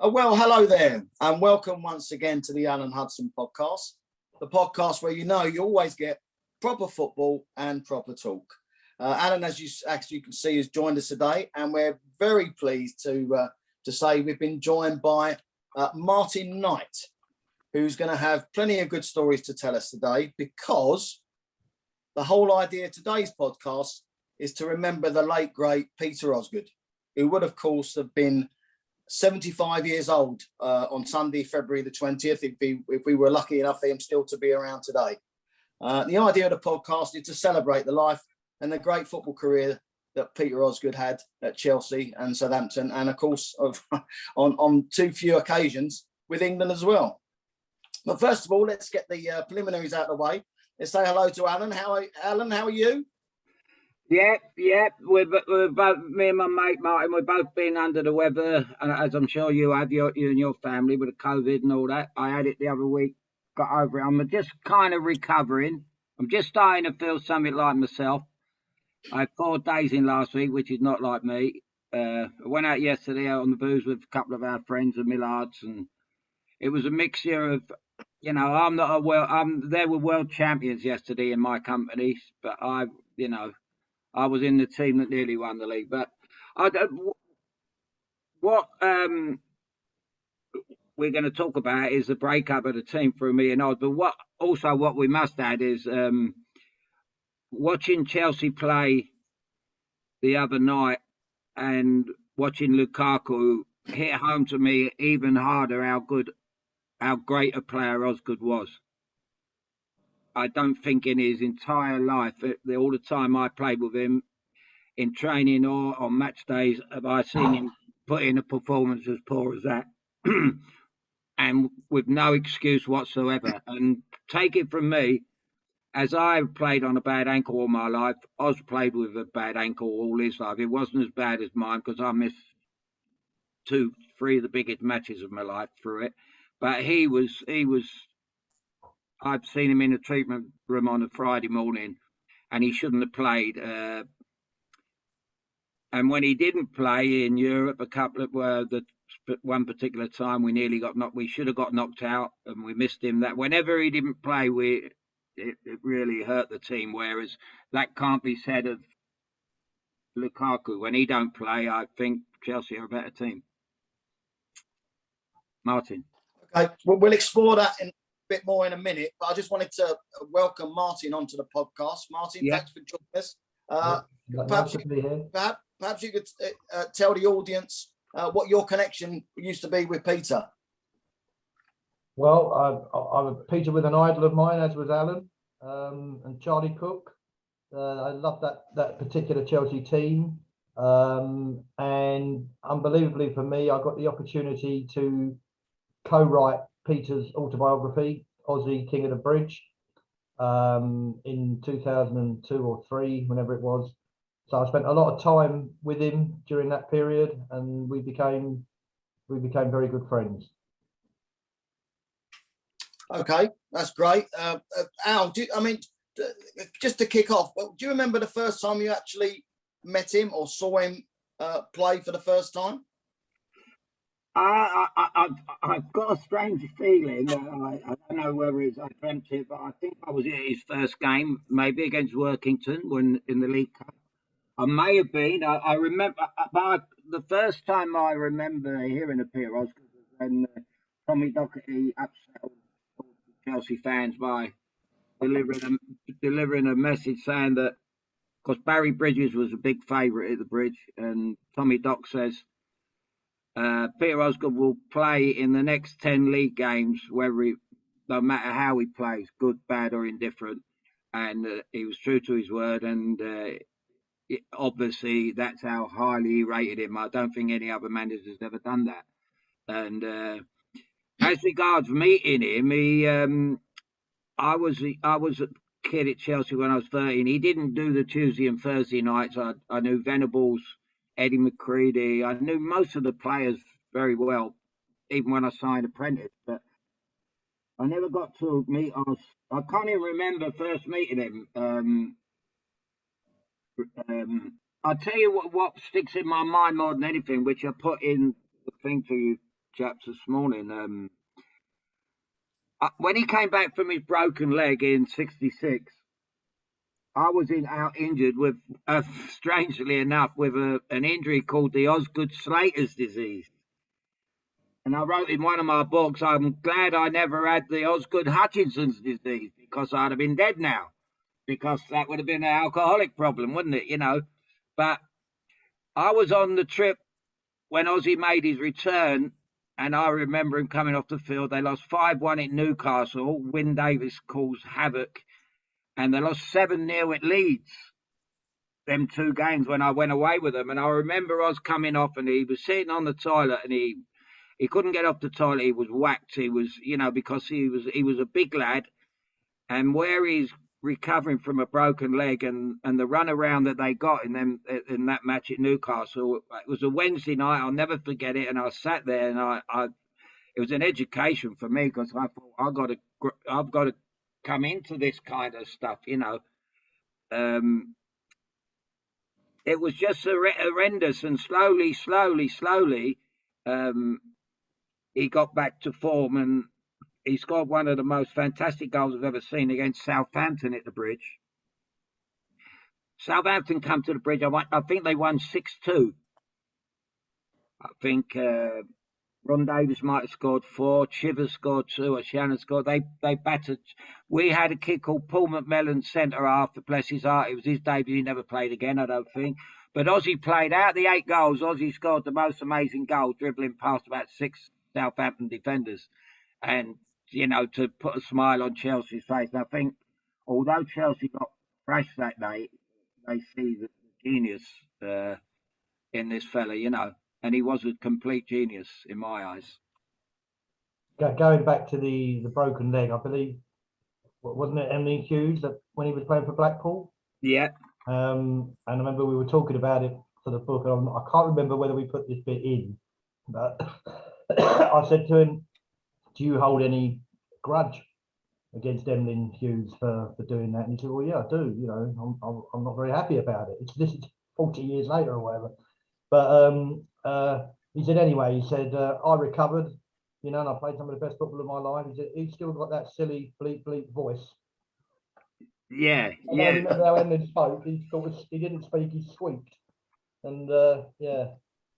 Well, hello there, and welcome once again to the Alan Hudson Podcast, the podcast where you always get proper football and proper talk. Alan, as you can see, has joined us today, and we're very pleased to say we've been joined by Martin Knight, who's going to have plenty of good stories to tell us today, because the whole idea of today's podcast is to remember the late, great Peter Osgood, who would, of course, have been 75 years old on Sunday, February the 20th, if we were lucky enough for him still to be around today. The idea of the podcast is to celebrate the life and the great football career that Peter Osgood had at Chelsea and Southampton, and of course on too few occasions with England as well. But first of all, let's get the preliminaries out of the way. Let's say hello to Alan. Alan, how are you? Yeah. We're both, me and my mate Martin, we've both been under the weather, as I'm sure you have, you and your family, with the COVID and all that. I had it the other week, got over it. I'm just kind of recovering. I'm just starting to feel something like myself. I had 4 days in last week, which is not like me. I went out yesterday out on the booze with a couple of our friends and Millards, and it was a mixture of, they were world champions yesterday in my company, but I was in the team that nearly won the league. But what we're going to talk about is the breakup of the team through me and Oz. But what we must add is watching Chelsea play the other night and watching Lukaku hit home to me even harder how great a player Osgood was. I don't think in his entire life, all the time I played with him in training or on match days, have I seen him put in a performance as poor as that, and with no excuse whatsoever. And take it from me, as I played on a bad ankle all my life, Oz played with a bad ankle all his life. It wasn't as bad as mine because I missed 2-3 of the biggest matches of my life through it. But he was. I've seen him in a treatment room on a Friday morning, and he shouldn't have played. And when he didn't play in Europe, one particular time we nearly got knocked. We should have got knocked out, and we missed him. That whenever he didn't play, it really hurt the team. Whereas that can't be said of Lukaku. When he don't play, I think Chelsea are a better team. Martin. Okay, well, we'll explore that in a bit more in a minute, but I just wanted to welcome Martin onto the podcast. Martin, Thanks for joining us. Perhaps you could tell the audience what your connection used to be with Peter. Well, I'm Peter with an idol of mine, as was Alan and Charlie Cook. I love that particular Chelsea team, and unbelievably for me, I got the opportunity to co-write Peter's autobiography, Ossie, King of the Bridge, in 2002 or 3, whenever it was. So I spent a lot of time with him during that period, and we became very good friends. Okay, that's great. Al, just to kick off, do you remember the first time you actually met him or saw him play for the first time? I've got a strange feeling. I don't know whether I dreamt it, but I think I was at his first game, maybe against Workington, when in the League Cup. I may have been. I remember, but the first time I remember hearing of Peter Osgood was when Tommy Docherty upset all the Chelsea fans by delivering a message saying that, because Barry Bridges was a big favourite at the Bridge, and Tommy Doc says, Peter Osgood will play in the next 10 league games, no matter how he plays, good, bad or indifferent. And he was true to his word, and obviously that's how highly he rated him. I don't think any other manager has ever done that. And as regards meeting him, I was a kid at Chelsea when I was 13. He didn't do the Tuesday and Thursday nights. I knew Venables, Eddie McCready. I knew most of the players very well, even when I signed apprentice. But I never got to meet Oz. I can't even remember first meeting him. I'll tell you what sticks in my mind more than anything, which I put in the thing to you, chaps this morning. When he came back from his broken leg in '66, I was out injured with, strangely enough, with an injury called the Osgood Slater's disease. And I wrote in one of my books, I'm glad I never had the Osgood Hutchinson's disease, because I'd have been dead now, because that would have been an alcoholic problem, wouldn't it? You know, but I was on the trip when Ossie made his return, and I remember him coming off the field. They lost 5-1 at Newcastle. Wyn Davies caused havoc, and they lost 7-0 at Leeds. Them 2 games when I went away with them. And I remember Oz coming off, and he was sitting on the toilet, and he couldn't get off the toilet. He was whacked. He was, because he was a big lad, and where he's recovering from a broken leg, and the run around that they got in that match at Newcastle. It was a Wednesday night. I'll never forget it. And I sat there, and it was an education for me, because I thought I've got to come into this kind of stuff, It was just horrendous, and slowly, he got back to form, and he scored one of the most fantastic goals I've ever seen against Southampton at the Bridge. Southampton come to the Bridge. I think they won 6-2. I think Ron Davies might have scored 4. Chivers scored 2. Or Shannon scored. They battered. We had a kid called Paul McMillan, centre half. Bless his heart. It was his debut. He never played again, I don't think. But Ossie played out the 8 goals. Ossie scored the most amazing goal, dribbling past about 6 Southampton defenders, and to put a smile on Chelsea's face. And I think, although Chelsea got thrashed that day, they see the genius in this fella, and he was a complete genius in my eyes. Going back to the broken leg, I believe, wasn't it Emily Hughes that when he was playing for Blackpool? Yeah. And I remember we were talking about it for the book, and I can't remember whether we put this bit in, but I said to him, do you hold any grudge against Emlyn Hughes for doing that? And he said, well, yeah, I do. I'm not very happy about it. This is 40 years later or whatever. But he said, anyway, he said, I recovered, and I played some of the best football of my life. He said, he's still got that silly bleep voice. Yeah. I remember how Emlyn spoke. He didn't speak, he squeaked. And yeah.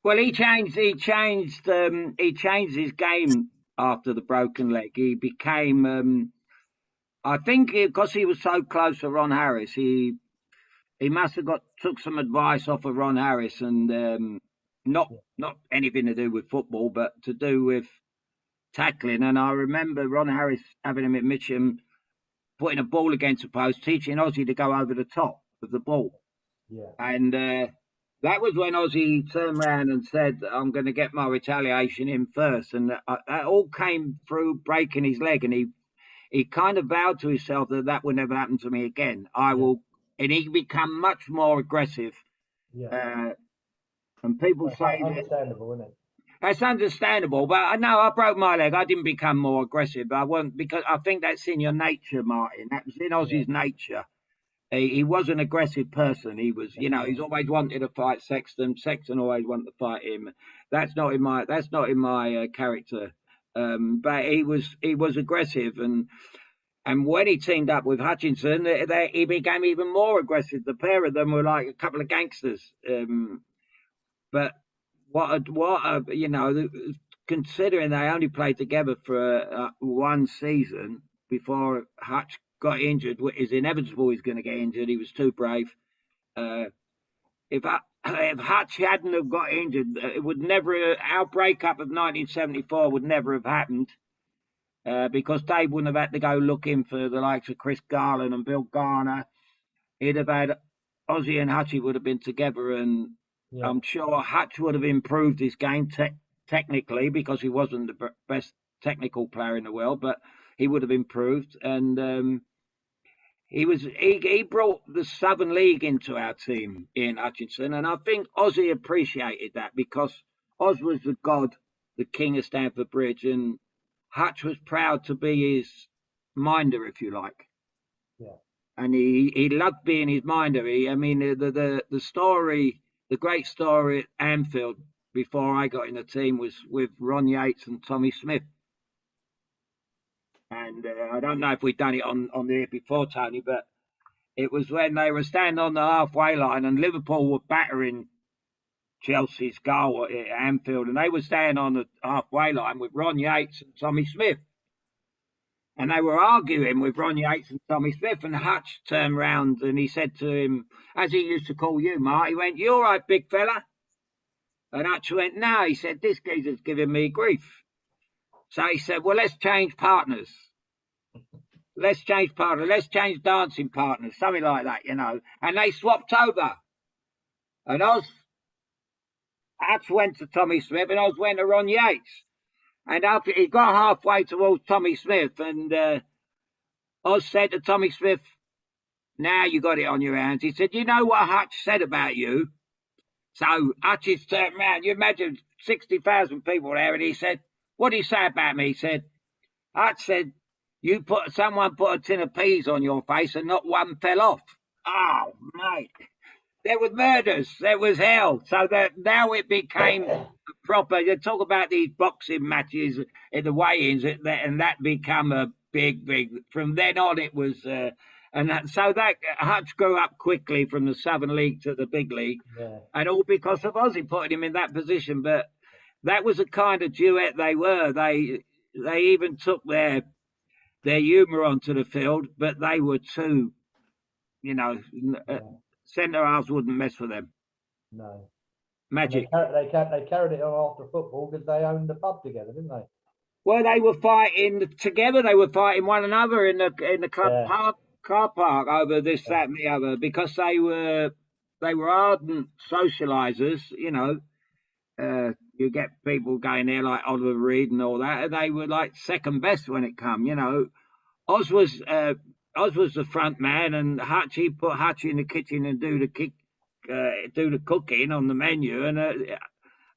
Well, he changed his game after the broken leg. He became, I think, because he was so close to Ron Harris, he must have took some advice off of Ron Harris, and not anything to do with football, but to do with tackling. And I remember Ron Harris having him at Mitcham, putting a ball against the post, teaching Ossie to go over the top of the ball. Yeah. And that was when Ossie turned around and said, I'm going to get my retaliation in first. And that all came through breaking his leg. And he kind of vowed to himself that would never happen to me again. I will. And he became much more aggressive. Yeah. And people say understandable, isn't it? That's understandable. But no, I broke my leg. I didn't become more aggressive. I wasn't, because I think that's in your nature, Martin. That was in Ossie's nature. He was an aggressive person. He was, he's always wanted to fight Sexton. Sexton always wanted to fight him. That's not in my character. But he was aggressive, and when he teamed up with Hutchinson, he became even more aggressive. The pair of them were like a couple of gangsters. But considering they only played together for one season before Hutch got injured, it's inevitable he's going to get injured. He was too brave. If Hutch hadn't have got injured, it would never. Our breakup of 1974 would never have happened, because Dave wouldn't have had to go looking for the likes of Chris Garland and Bill Garner. He'd have had Ossie and Hutchie would have been together, and I'm sure Hutch would have improved his game technically, because he wasn't the best technical player in the world, but he would have improved. And he brought the Southern League into our team, Ian Hutchinson, and I think Ossie appreciated that, because Oz was the god, the king of Stamford Bridge, and Hutch was proud to be his minder, if you like. Yeah. And he loved being his minder. The story, the great story at Anfield, before I got in the team was with Ron Yates and Tommy Smith. And I don't know if we'd done it on the air before, Tony, but it was when they were standing on the halfway line and Liverpool were battering Chelsea's goal at Anfield, and they were standing on the halfway line with Ron Yates and Tommy Smith. And they were arguing with Ron Yates and Tommy Smith, and Hutch turned round and he said to him, as he used to call you, Mark, he went, "You all right, big fella?" And Hutch went, "No." He said, "This geezer's giving me grief." So he said, "Well, let's change partners. Let's change partners. Let's change dancing partners," something like that, you know. And they swapped over. And Hutch went to Tommy Smith and Oz went to Ron Yates. And after he got halfway towards Tommy Smith, and Oz said to Tommy Smith, "Now you got it on your hands." He said, "You know what Hutch said about you?" So Hutch's turned around. You imagine 60,000 people there, and he said, "What did he say about me?" He said, "Hutch said, someone put a tin of peas on your face and not one fell off." Oh, mate. There was murders. There was hell. So that now it became proper. You talk about these boxing matches in the weigh-ins, and that become a big. From then on, it was, so that Hutch grew up quickly from the Southern League to the big league, and all because of Ossie putting him in that position. But that was the kind of duet they were. They even took their humour onto the field, but they were too, you know. Centre halves wouldn't mess with them. No. Magic. They carried it on after football because they owned the pub together, didn't they? Well, they were fighting together. They were fighting one another in the club car park over this, that, and the other, because they were ardent socialisers. You know, you get people going there like Oliver Reed and all that, and they were like second best when it come. You know, Oz was the front man, and he put Hutch in the kitchen and do the cooking on the menu, and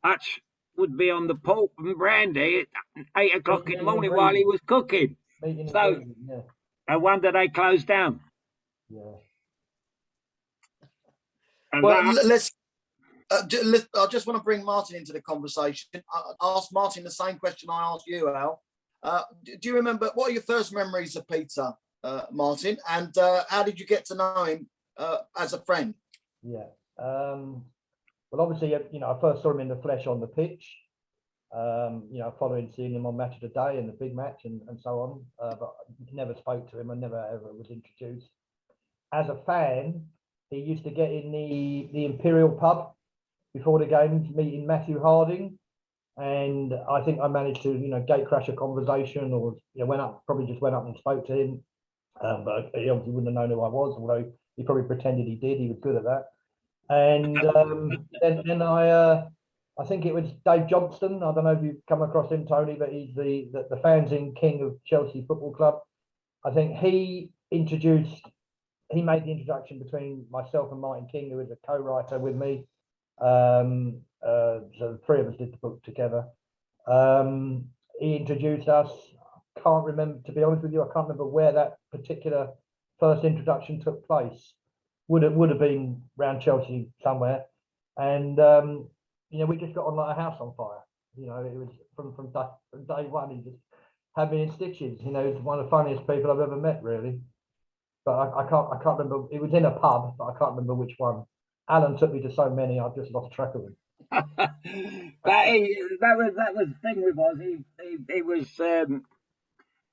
Hutch would be on the pork and brandy at 8 o'clock in the morning while he was cooking. So I wonder they closed down. Yeah. Well, I just want to bring Martin into the conversation. I asked Martin the same question I asked you, Al. Do you remember, what are your first memories of Peter, Martin, and how did you get to know him as a friend? Yeah. Well, obviously, you know, I first saw him in the flesh on the pitch, you know, following seeing him on Match of the Day and the big match and so on, but never spoke to him. I never ever was introduced. As a fan, he used to get in the Imperial pub before the games, meeting Matthew Harding, and I think I managed to, you know, gate crash a conversation, or, you know, probably just went up and spoke to him, but he obviously wouldn't have known who I was, although he probably pretended he did. He was good at that. And then I think it was Dave Johnston. I don't know if you've come across him, Tony, but he's the fanzine king of Chelsea Football Club. I think he made the introduction between myself and Martin King, who was a co-writer with me. So the three of us did the book together. He introduced us. Can't remember, to be honest with you, I can't remember where that particular first introduction took place. Would have been around Chelsea somewhere, and you know, we just got on like a house on fire. You know, it was from day one. He just had me in stitches. You know, he's one of the funniest people I've ever met, really. But I can't remember. It was in a pub, but I can't remember which one. Alan took me to so many, I've just lost track of him. But that was the thing with Oz. He was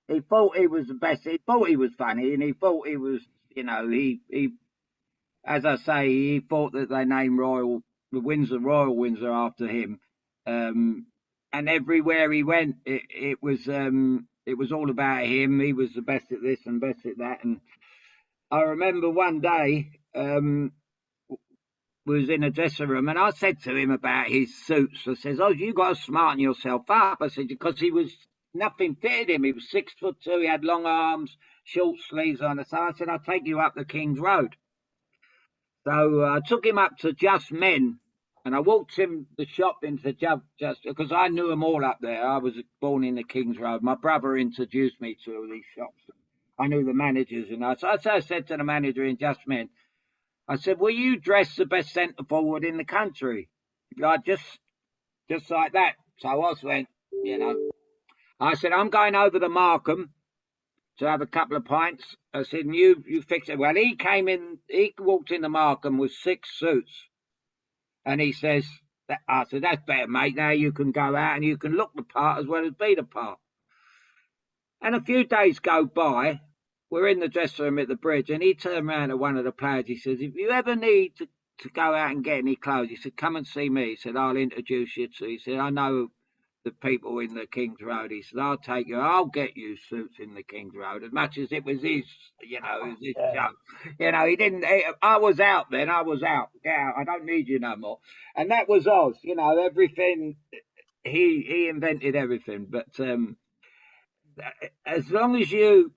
he thought he was the best. He thought he was funny, and he thought he was, you know, he as I say, he thought that they named Royal Windsor after him, and everywhere he went, it was all about him. He was the best at this and best at that. And I remember one day was in a dressing room, and I said to him about his suits. I says, "Oh, you got to smarten yourself up." I said, because nothing fitted him. He was 6'2". He had long arms, short sleeves on. So I said, "I'll take you up the King's Road." So I took him up to Just Men, and I walked him the shop into Just because I knew them all up there. I was born in the King's Road. My brother introduced me to these shops. I knew the managers, and so I said to the manager in Just Men, I said, "Will you dress the best centre forward in the country?" I just just like that. So Oz went, I said, I'm going over to Markham to have a couple of pints. I said, you fix it. Well, he walked into Markham with 6 suits. And he says, I said, that's better, mate. Now you can go out and you can look the part as well as be the part. And a few days go by, we're in the dressing room at the bridge, and he turned around to one of the players. He says, if you ever need to go out and get any clothes, he said, come and see me. He said, I'll introduce you to. He said, I know the people in the King's Road. He said, I'll get you suits in the King's Road, as much as it was his, it was his job. He didn't, I was out then, I was out. Get out, I don't need you no more. And that was Oz, everything, he invented everything. But as long as you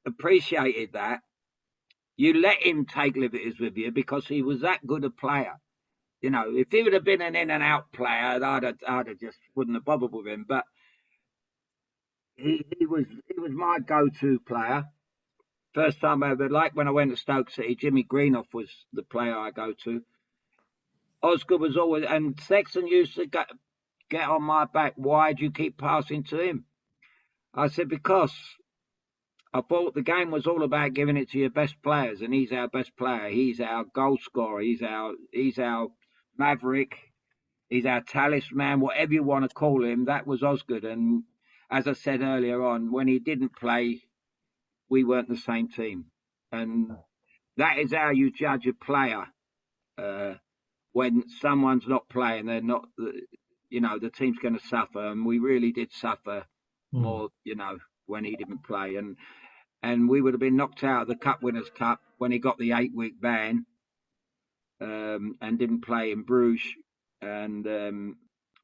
appreciated that, you let him take liberties with you because he was that good a player. If he would have been an in and out player, I'd have just wouldn't have bothered with him. But he was my go-to player. First time ever, like when I went to Stoke City, Jimmy Greenough was the player I go to. Osgood was always, and Sexton used to get on my back. Why do you keep passing to him? I said, because I thought the game was all about giving it to your best players, and he's our best player. He's our goal scorer. He's our maverick. He's our talisman, whatever you want to call him. That was Osgood. And as I said earlier on, when he didn't play, we weren't the same team. And that is how you judge a player. When someone's not playing, they're not, the team's going to suffer. And we really did suffer more, when he didn't play. And we would have been knocked out of the Cup Winners' Cup when he got the 8-week ban and didn't play in Bruges. And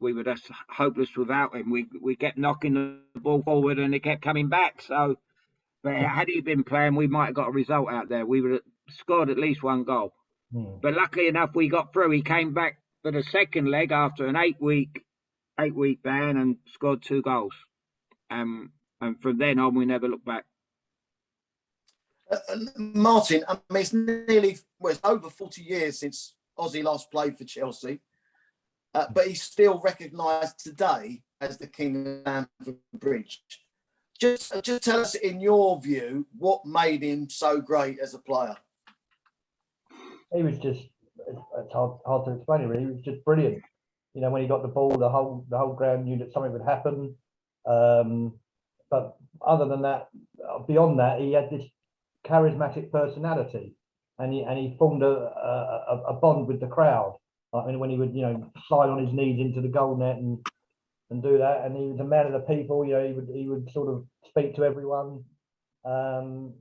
we were just hopeless without him. We kept knocking the ball forward and it kept coming back. So, but had he been playing, we might have got a result out there. We would have scored at least 1 goal. But luckily enough, we got through. He came back for the second leg after an 8-week ban and scored 2 goals. And from then on, we never looked back. Martin, I mean, it's over 40 years since Ossie last played for Chelsea, but he's still recognised today as the King of Stamford Bridge. Just tell us, in your view, what made him so great as a player. He was just, it's hard to explain it really. He was just brilliant. When he got the ball, the whole ground knew that something would happen. But other than that, beyond that, he had this charismatic personality, and he formed a bond with the crowd. I mean, when he would slide on his knees into the goal net and do that, and he was a man of the people. He would sort of speak to everyone, and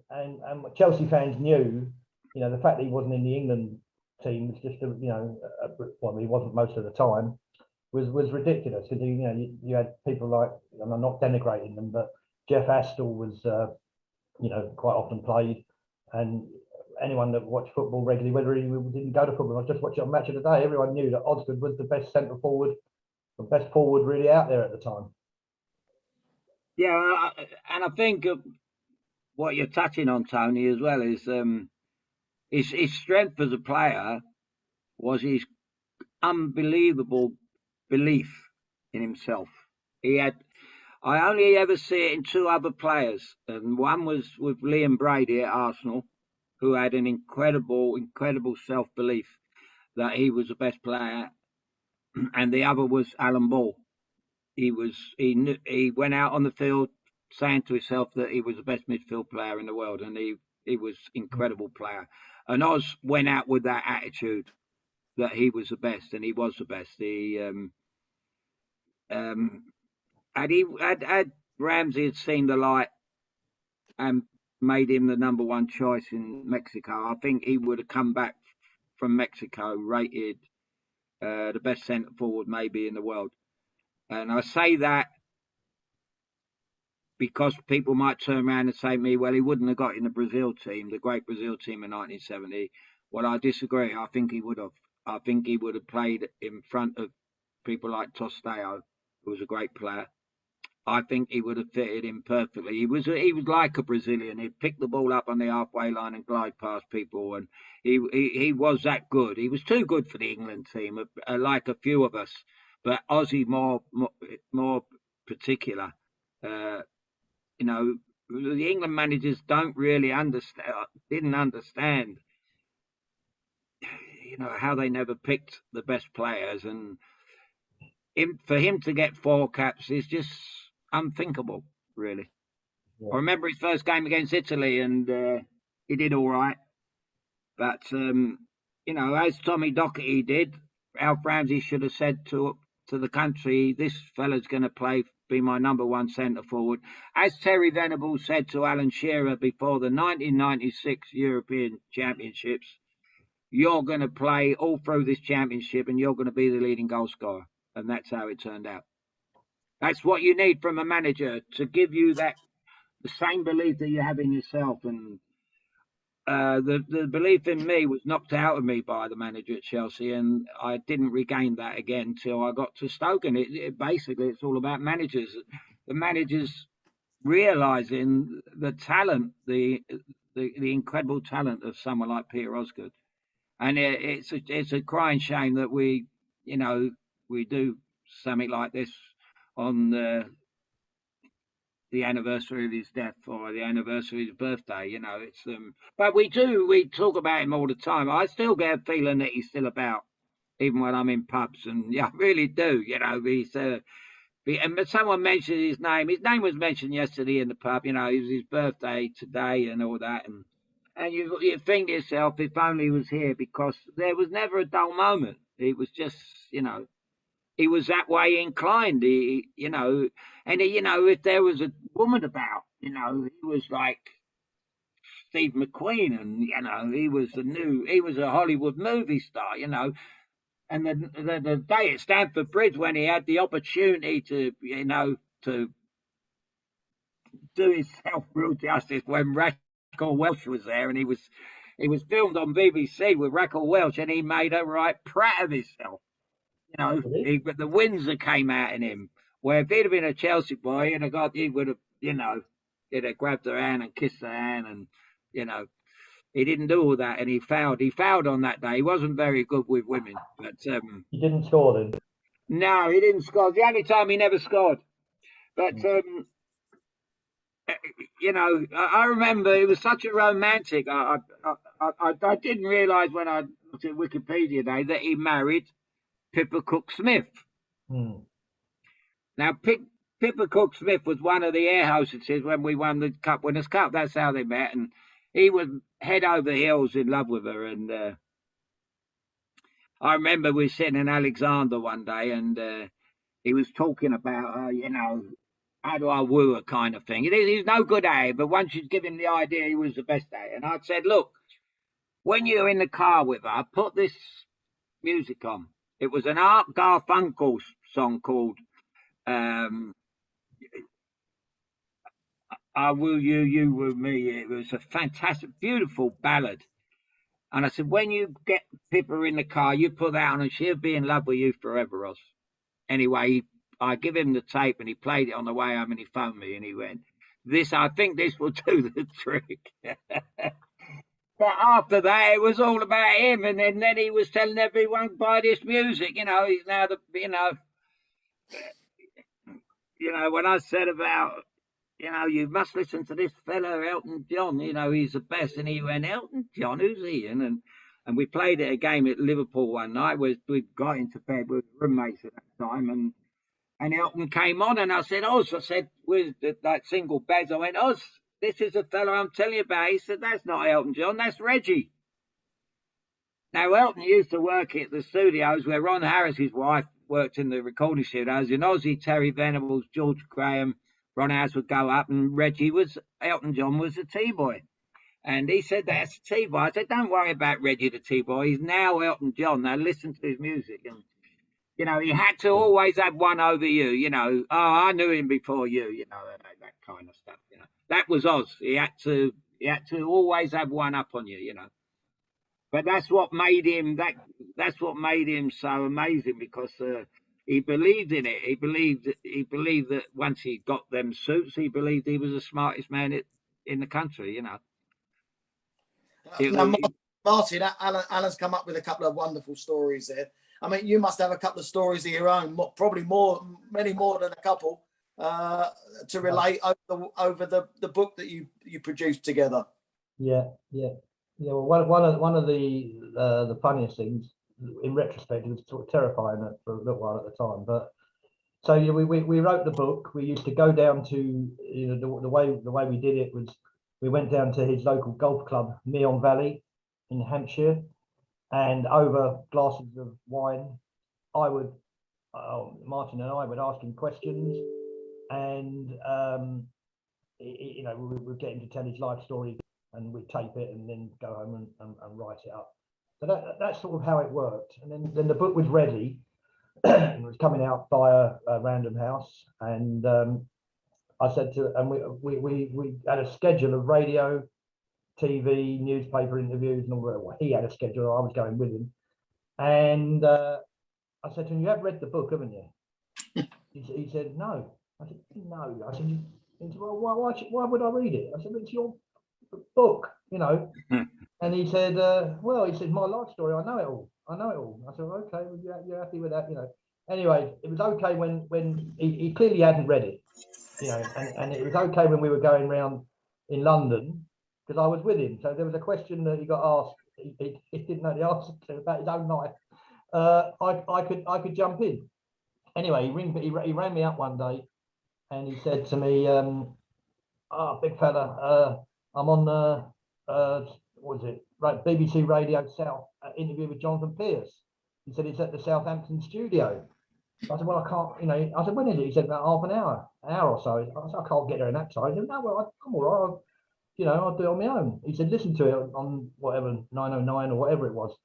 what Chelsea fans knew, the fact that he wasn't in the England team was just well, he wasn't most of the time, was ridiculous. Because you had people like, and I'm not denigrating them, but Jeff Astle was quite often played, and anyone that watched football regularly, whether he didn't go to football, I just watched it on Match of the Day, everyone knew that Osgood was the best centre forward, the best forward really out there at the time. Yeah, and I think what you're touching on, Tony, as well, is his strength as a player was his unbelievable belief in himself. I only ever see it in 2 other players, and one was with Liam Brady at Arsenal, who had an incredible self-belief that he was the best player, and the other was Alan Ball. He went out on the field saying to himself that he was the best midfield player in the world, and he was an incredible player. And Oz went out with that attitude that he was the best, and he was the best. Had Ramsey had seen the light and made him the number 1 choice in Mexico, I think he would have come back from Mexico rated the best centre forward maybe in the world. And I say that because people might turn around and say to me, well, he wouldn't have got in the Brazil team, the great Brazil team in 1970. Well, I disagree. I think he would have. I think he would have played in front of people like Tostao, who was a great player. I think he would have fitted in perfectly. He was like a Brazilian. He'd pick the ball up on the halfway line and glide past people, and he was that good. He was too good for the England team, like a few of us, but Ossie more particular. You know, the England managers didn't understand, you know, how they never picked the best players, and for him to get 4 caps is just unthinkable, really. Yeah. I remember his first game against Italy, and he did all right. But, you know, as Tommy Docherty did, Alf Ramsey should have said to the country, this fella's going to be my number 1 centre forward. As Terry Venables said to Alan Shearer before the 1996 European Championships, you're going to play all through this championship and you're going to be the leading goal scorer. And that's how it turned out. That's what you need from a manager, to give you the same belief that you have in yourself. And the belief in me was knocked out of me by the manager at Chelsea, and I didn't regain that again until I got to Stoke. And basically it's all about managers. The managers realising the talent, the incredible talent of someone like Peter Osgood. And it's a crying shame that we do something like this on the anniversary of his death or the anniversary of his birthday. You know, it's but we talk about him all the time. I still get a feeling that he's still about, even when I'm in pubs, and yeah, I really do. You know, but someone mentioned his name. His name was mentioned yesterday in the pub. You know, it was his birthday today and all that, and you think to yourself, if only he was here, because there was never a dull moment. It was just, you know, he was that way inclined. You know, and you know, if there was a woman about, you know, he was like Steve McQueen, and you know, he was a Hollywood movie star, you know. And the day at Stamford Bridge when he had the opportunity to, you know, to do himself real justice, when Raquel Welch was there, and he was filmed on BBC with Raquel Welch, and he made a right prat of himself. You know, but the Windsor came out in him. Where if he'd have been a Chelsea boy, he would have, you know, he'd have grabbed her hand and kissed her hand, and you know, he didn't do all that, and he fouled. He fouled on that day. He wasn't very good with women, but he didn't score then. No, he didn't score. The only time he never scored. But you know, I remember it was such a romantic. I didn't realise when I looked at Wikipedia today that he married Pippa Cook-Smith. Now, Pippa Cook-Smith was one of the air hostesses when we won the Cup Winners' Cup. That's how they met, and he was head over heels in love with her. And I remember we were sitting in Alexander one day, and he was talking about, you know, how do I woo her kind of thing. He's no good at it, but once you'd give him the idea, he was the best at it. And I'd said, look, when you're in the car with her, put this music on. It was an Art Garfunkel song called I Will You, You Will Me. It was a fantastic, beautiful ballad. And I said, when you get Pippa in the car, you put that on and she'll be in love with you forever, Ross. Anyway, I give him the tape and he played it on the way home and he phoned me and he went, I think this will do the trick. But after that, it was all about him. And then he was telling everyone, buy this music. You know, he's now you know, when I said about, you know, you must listen to this fella, Elton John, you know, he's the best. And he went, Elton John, who's he? And we played at a game at Liverpool one night where we got into bed with roommates at that time. And Elton came on and I said, Oz, with that single beds, I went, Oz, this is the fella I'm telling you about. He said, that's not Elton John, that's Reggie. Now, Elton used to work at the studios where Ron Harris's wife worked in the recording studios, and Ossie, Terry Venables, George Graham, Ron Harris would go up, and Elton John was a T-boy. And he said, that's a T-boy. I said, don't worry about Reggie the T-boy. He's now Elton John. Now listen to his music. And, you know, he had to always have one over you, you know. Oh, I knew him before you, you know, that kind of stuff, you know. That was Oz. He had to always have one up on you, you know. But that's what made him so amazing, because he believed in it. He believed that once he got them suits, he believed he was the smartest man in the country. You know. Now, Martin, Alan's come up with a couple of wonderful stories there. I mean, you must have a couple of stories of your own, probably many more than a couple, to relate over the book that you produced together. Yeah. Well, one of the funniest things, in retrospect, it was sort of terrifying for a little while at the time. But so yeah, we wrote the book. We used to go down to, you know, the way we did it was we went down to his local golf club, Meon Valley, in Hampshire, and over glasses of wine, Martin and I would ask him questions, and you know, we would get him to tell his life story, and we'd tape it and then go home and write it up. So that's sort of how it worked. And then the book was ready. It was coming out via Random House, and I said to, and we had a schedule of radio, TV, newspaper interviews, and all that. Well, he had a schedule. I was going with him, and I said to him, "You have read the book, haven't you?" He said, "No." I said, "No." I said, he said, "Well, why would I read it?" I said, "It's your book, you know." And he said, "Well," he said, "my life story. I know it all. I said, "Okay, well, you're happy with that, you know." Anyway, it was okay when he clearly hadn't read it, you know, and it was okay when we were going around in London, because I was with him. So there was a question that he got asked, he didn't know the answer to, about his own life. I could jump in. Anyway, he rang me up one day, and he said to me, big fella, I'm on what was it, right, BBC Radio South, interview with Jonathan Pierce." He said it's at the Southampton studio. I said, "Well, I can't, you know." I said, "When is it?" He said, "About half an hour or so." I said, "I can't get there in that time." He said, "No, well, I'm all right. You know, I'll do it on my own." He said, "Listen to it on whatever, 909 or whatever it was."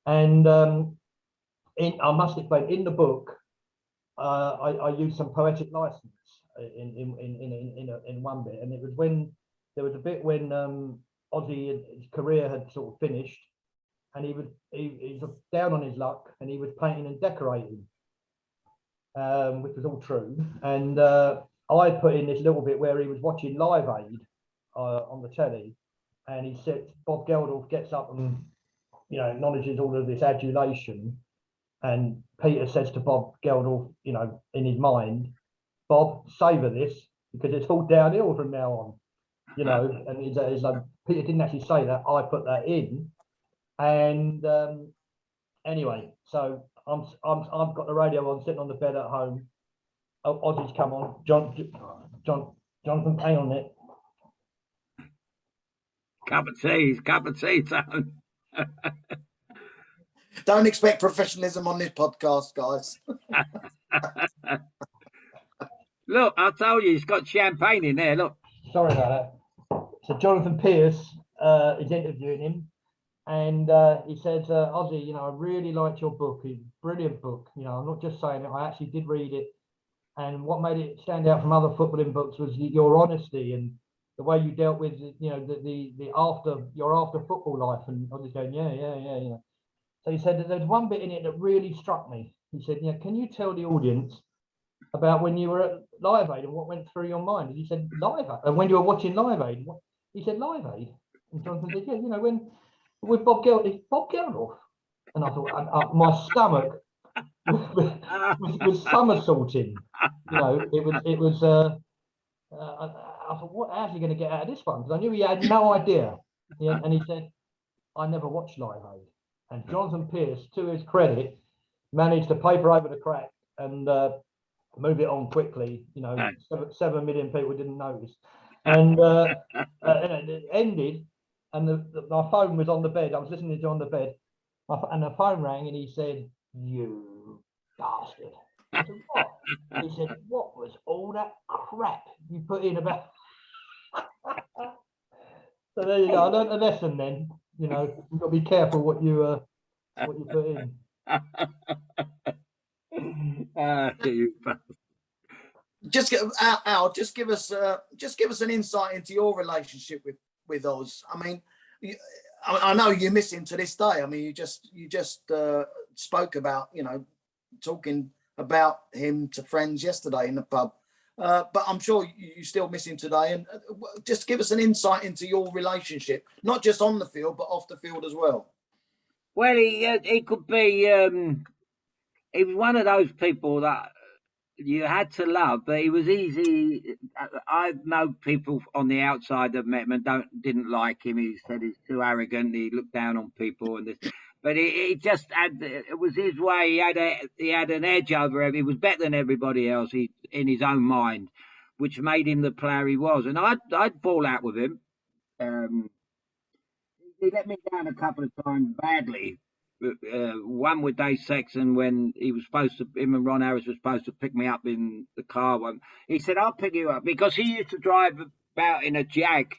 And I must explain, in the book, I used some poetic license in one bit, and it was when there was a bit when Ossie, his career had sort of finished, and he was down on his luck, and he was painting and decorating, which was all true. And I put in this little bit where he was watching Live Aid on the telly, and he said Bob Geldof gets up and, you know, acknowledges all of this adulation, and Peter says to Bob Geldof, you know, in his mind, "Bob, savour this, because it's all downhill from now on," you know. And he's like, Peter didn't actually say that. I put that in, and anyway, so I've got the radio on, sitting on the bed at home. Ossie's come on. Jonathan, hang on it. Cup of tea, son. Don't expect professionalism on this podcast, guys. Look, I told you, he's got champagne in there. Look. Sorry about that. So Jonathan Pierce is interviewing him, and he says, "Ossie, you know, I really liked your book. It's a brilliant book. You know, I'm not just saying it. I actually did read it, and what made it stand out from other footballing books was your honesty and the way you dealt with, you know, your after football life." And I was going, yeah, you know. So he said that there's one bit in it that really struck me. He said, "Yeah, can you tell the audience about when you were at Live Aid and what went through your mind?" And he said, "Live Aid?" And when you were watching Live Aid, he said, "Live Aid?" And Jonathan said, "Yeah, you know, when with Bob Geldof." And I thought, my stomach was somersaulting. You know, it was. I thought, how's he going to get out of this one? Because I knew he had no idea. Yeah, and he said, "I never watched Live Aid." And Jonathan Pierce, to his credit, managed to paper over the crack and move it on quickly. You know, 7 million people didn't notice. And it ended, and my phone was on the bed. I was listening to it on the bed, and the phone rang, and he said, "You bastard." I said, "What?" He said, "What was all that crap you put in about?" So there you go. I learned a lesson then. You know, you've got to be careful what you put in. Al, just give us an insight into your relationship with Oz. I mean, I know you miss him to this day. I mean, you just spoke about, you know, talking about him to friends yesterday in the pub. But I'm sure you still miss him today. And just give us an insight into your relationship, not just on the field, but off the field as well. Well, he could be. He was one of those people that you had to love, but he was easy. I know people on the outside that met him and didn't like him. He said he's too arrogant. He looked down on people and this. But he just had. It was his way. He had an edge over him. He was better than everybody else. In his own mind, which made him the player he was. And I'd fall out with him. He let me down a couple of times badly. One with Dave Sexton when him and Ron Harris were supposed to pick me up in the car. He said, "I'll pick you up," because he used to drive about in a Jag,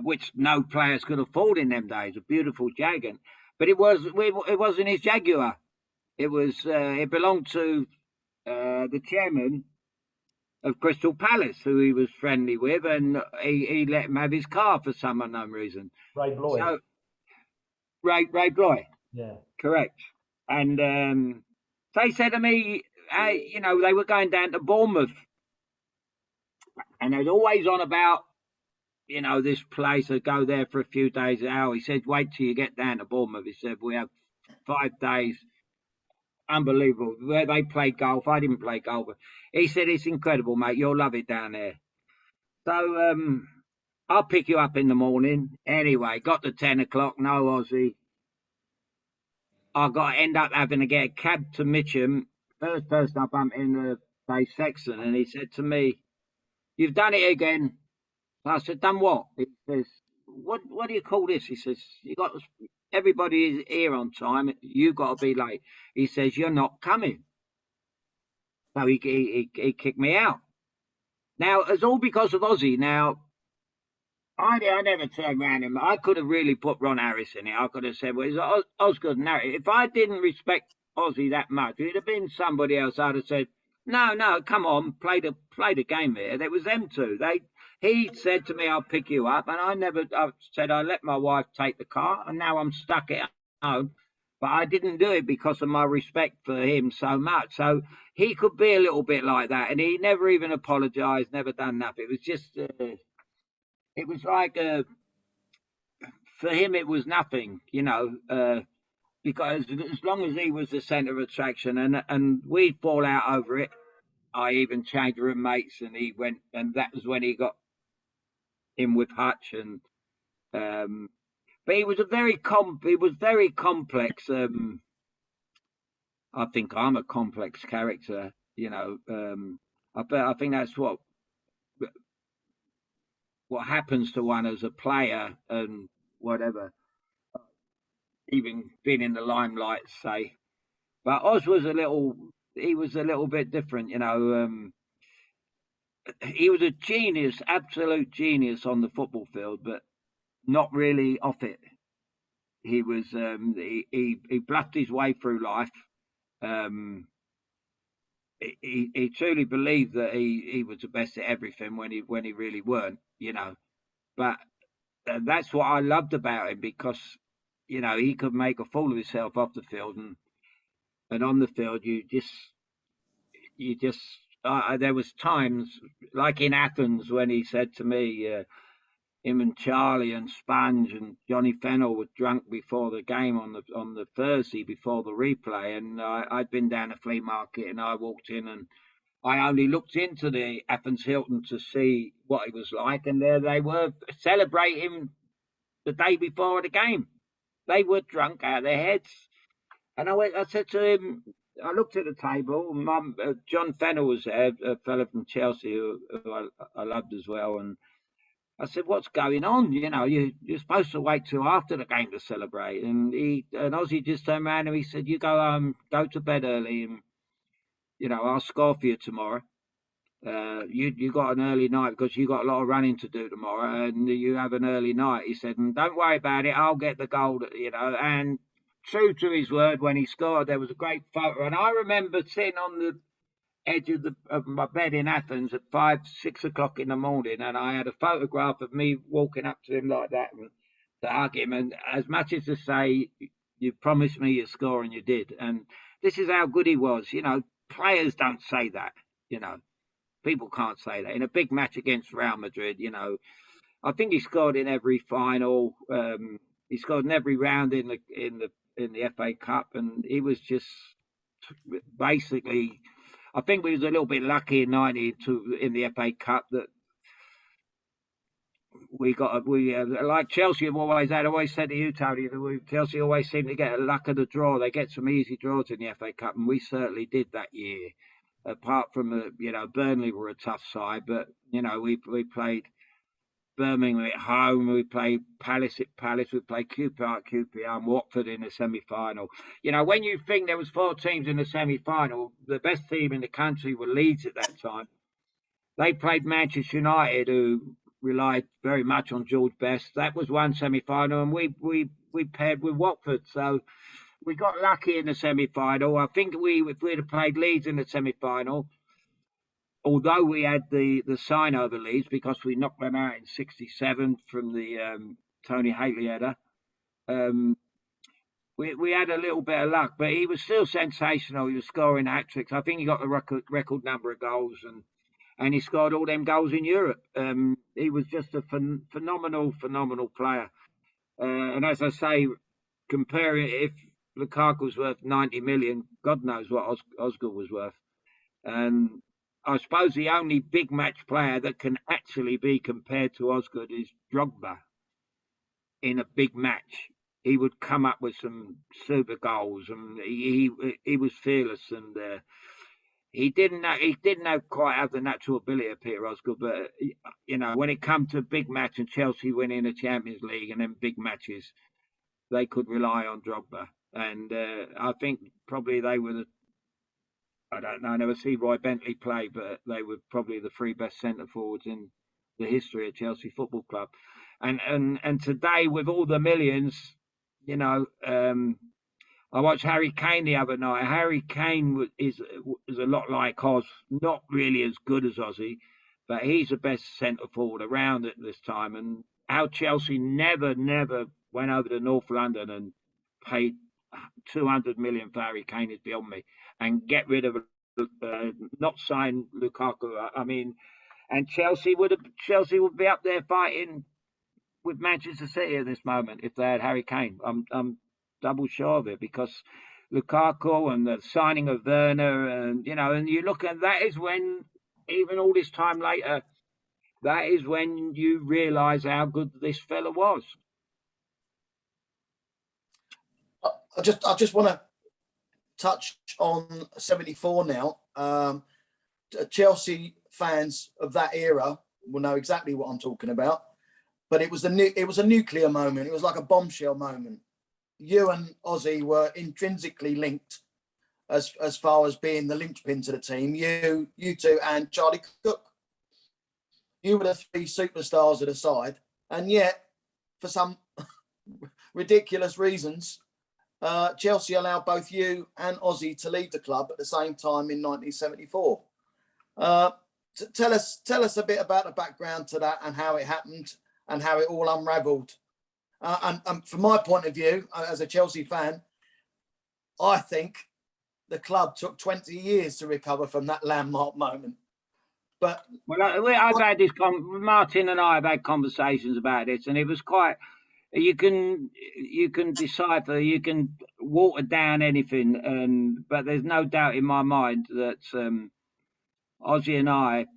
which no players could afford in them days. A beautiful Jag, but it wasn't his Jaguar. It belonged to the chairman of Crystal Palace, who he was friendly with, and he let him have his car for some unknown reason. Ray Bloy. So, Ray Bloy. Yeah. Correct. And they said to me, hey, they were going down to Bournemouth. And they was always on about, this place. I'd go there for a few days. He said, wait till you get down to Bournemouth. He said, we have 5 days. Unbelievable. Where they played golf. I didn't play golf. But he said, it's incredible, mate. You'll love it down there. So I'll pick you up in the morning. Anyway, got to 10 o'clock. No Ossie. I got to end up having to get a cab to Mitcham. First person I bumped into Dave Sexton, and he said to me, "You've done it again." I said, "Done what?" He says, "What do you call this?" He says, "Everybody is here on time. You got to be late." He says, "You're not coming." So he kicked me out. Now it's all because of Ossie. Now I never turned around him. I could have really put Ron Harris in it. I could have said, "Well, it's Osgood and Harris." If I didn't respect Ossie that much, it'd have been somebody else. I'd have said, "No, come on, play the game here." It was them two. He said to me, "I'll pick you up," and I said I let my wife take the car, and now I'm stuck at home. But I didn't do it because of my respect for him so much. So he could be a little bit like that, and he never even apologised, never done nothing. It was just. It was like, for him, it was nothing, because as long as he was the centre of attraction and we'd fall out over it, I even changed roommates and he went, and that was when he got in with Hutch. And but he was very complex. I think I'm a complex character, I think that's what happens to one as a player and whatever, even being in the limelight, say. But Oz was a little bit different, he was a genius, absolute genius on the football field, but not really off it. He was, he bluffed his way through life. He truly believed that he was the best at everything when he really weren't, But that's what I loved about him, because, he could make a fool of himself off the field, and on the field there was times like in Athens when he said to me, him and Charlie and Sponge and Johnny Fennell were drunk before the game on the Thursday before the replay, and I'd been down a flea market and I walked in and I only looked into the Athens Hilton to see what it was like, and there they were celebrating the day before the game. They were drunk out of their heads. And I said to him, I looked at the table, John Fennell was there, a fellow from Chelsea who I loved as well, and I said, "What's going on? You're supposed to wait till after the game to celebrate." And Ossie just turned around and he said, "You go to bed early, and I'll score for you tomorrow. You got an early night because you got a lot of running to do tomorrow, and you have an early night." He said, "And don't worry about it. I'll get the goal." And true to his word, when he scored, there was a great photo, and I remember sitting on the edge of my bed in Athens at 5-6 o'clock in the morning, and I had a photograph of me walking up to him like that and to hug him, and as much as to say, You promised me you'd score, and you did. And this is how good he was. Players don't say that. People can't say that. In a big match against Real Madrid, I think he scored in every final. He scored in every round in the FA Cup, and he was just basically. I think we was a little bit lucky in '92 in the FA Cup that we like Chelsea have always had. I always said to you, Tony, that Chelsea always seem to get a luck of the draw. They get some easy draws in the FA Cup, and we certainly did that year. Apart from Burnley were a tough side, but we played Birmingham at home, we played Palace at Palace, we played QPR at QPR, and Watford in the semi-final. When you think there was 4 teams in the semi-final, the best team in the country were Leeds at that time. They played Manchester United, who relied very much on George Best. That was one semi-final, and we paired with Watford. So we got lucky in the semi-final. I think if we'd have played Leeds in the semi-final, although we had the sign over Leeds because we knocked them out in '67 from the Tony Haley header, we had a little bit of luck. But he was still sensational. He was scoring hat-tricks. I think he got the record number of goals, and he scored all them goals in Europe. He was just a phenomenal player. And as I say, compare it, if Lukaku was worth 90 million, God knows what Osgood was worth. And I suppose the only big match player that can actually be compared to Osgood is Drogba. In a big match, he would come up with some super goals, and he was fearless, and he didn't quite have the natural ability of Peter Osgood. But when it come to big match and Chelsea winning the Champions League and then big matches, they could rely on Drogba. And I think probably they were I don't know, I never see Roy Bentley play, but they were probably the 3 best centre forwards in the history of Chelsea Football Club. And today, with all the millions, I watched Harry Kane the other night. Harry Kane is a lot like Oz, not really as good as Ossie, but he's the best centre forward around at this time. And how Chelsea never went over to North London and paid 200 million for Harry Kane is beyond me. And get rid of not sign Lukaku. I mean, and Chelsea would be up there fighting with Manchester City at this moment if they had Harry Kane. I'm double sure of it, because Lukaku and the signing of Werner, and and you look at that, is when, even all this time later, that is when you realise how good this fella was. I just want to touch on '74 now. Chelsea fans of that era will know exactly what I'm talking about. But it was a nuclear moment. It was like a bombshell moment. You and Ossie were intrinsically linked as far as being the linchpin to the team. You two and Charlie Cook. You were the 3 superstars of the side. And yet, for some ridiculous reasons, Chelsea allowed both you and Ossie to leave the club at the same time in 1974. Tell us a bit about the background to that and how it happened and how it all unravelled. And from my point of view, as a Chelsea fan, I think the club took 20 years to recover from that landmark moment. But I've had this. Martin and I have had conversations about this, and it was quite. You can decipher, you can water down anything, but there's no doubt in my mind that Ossie and I,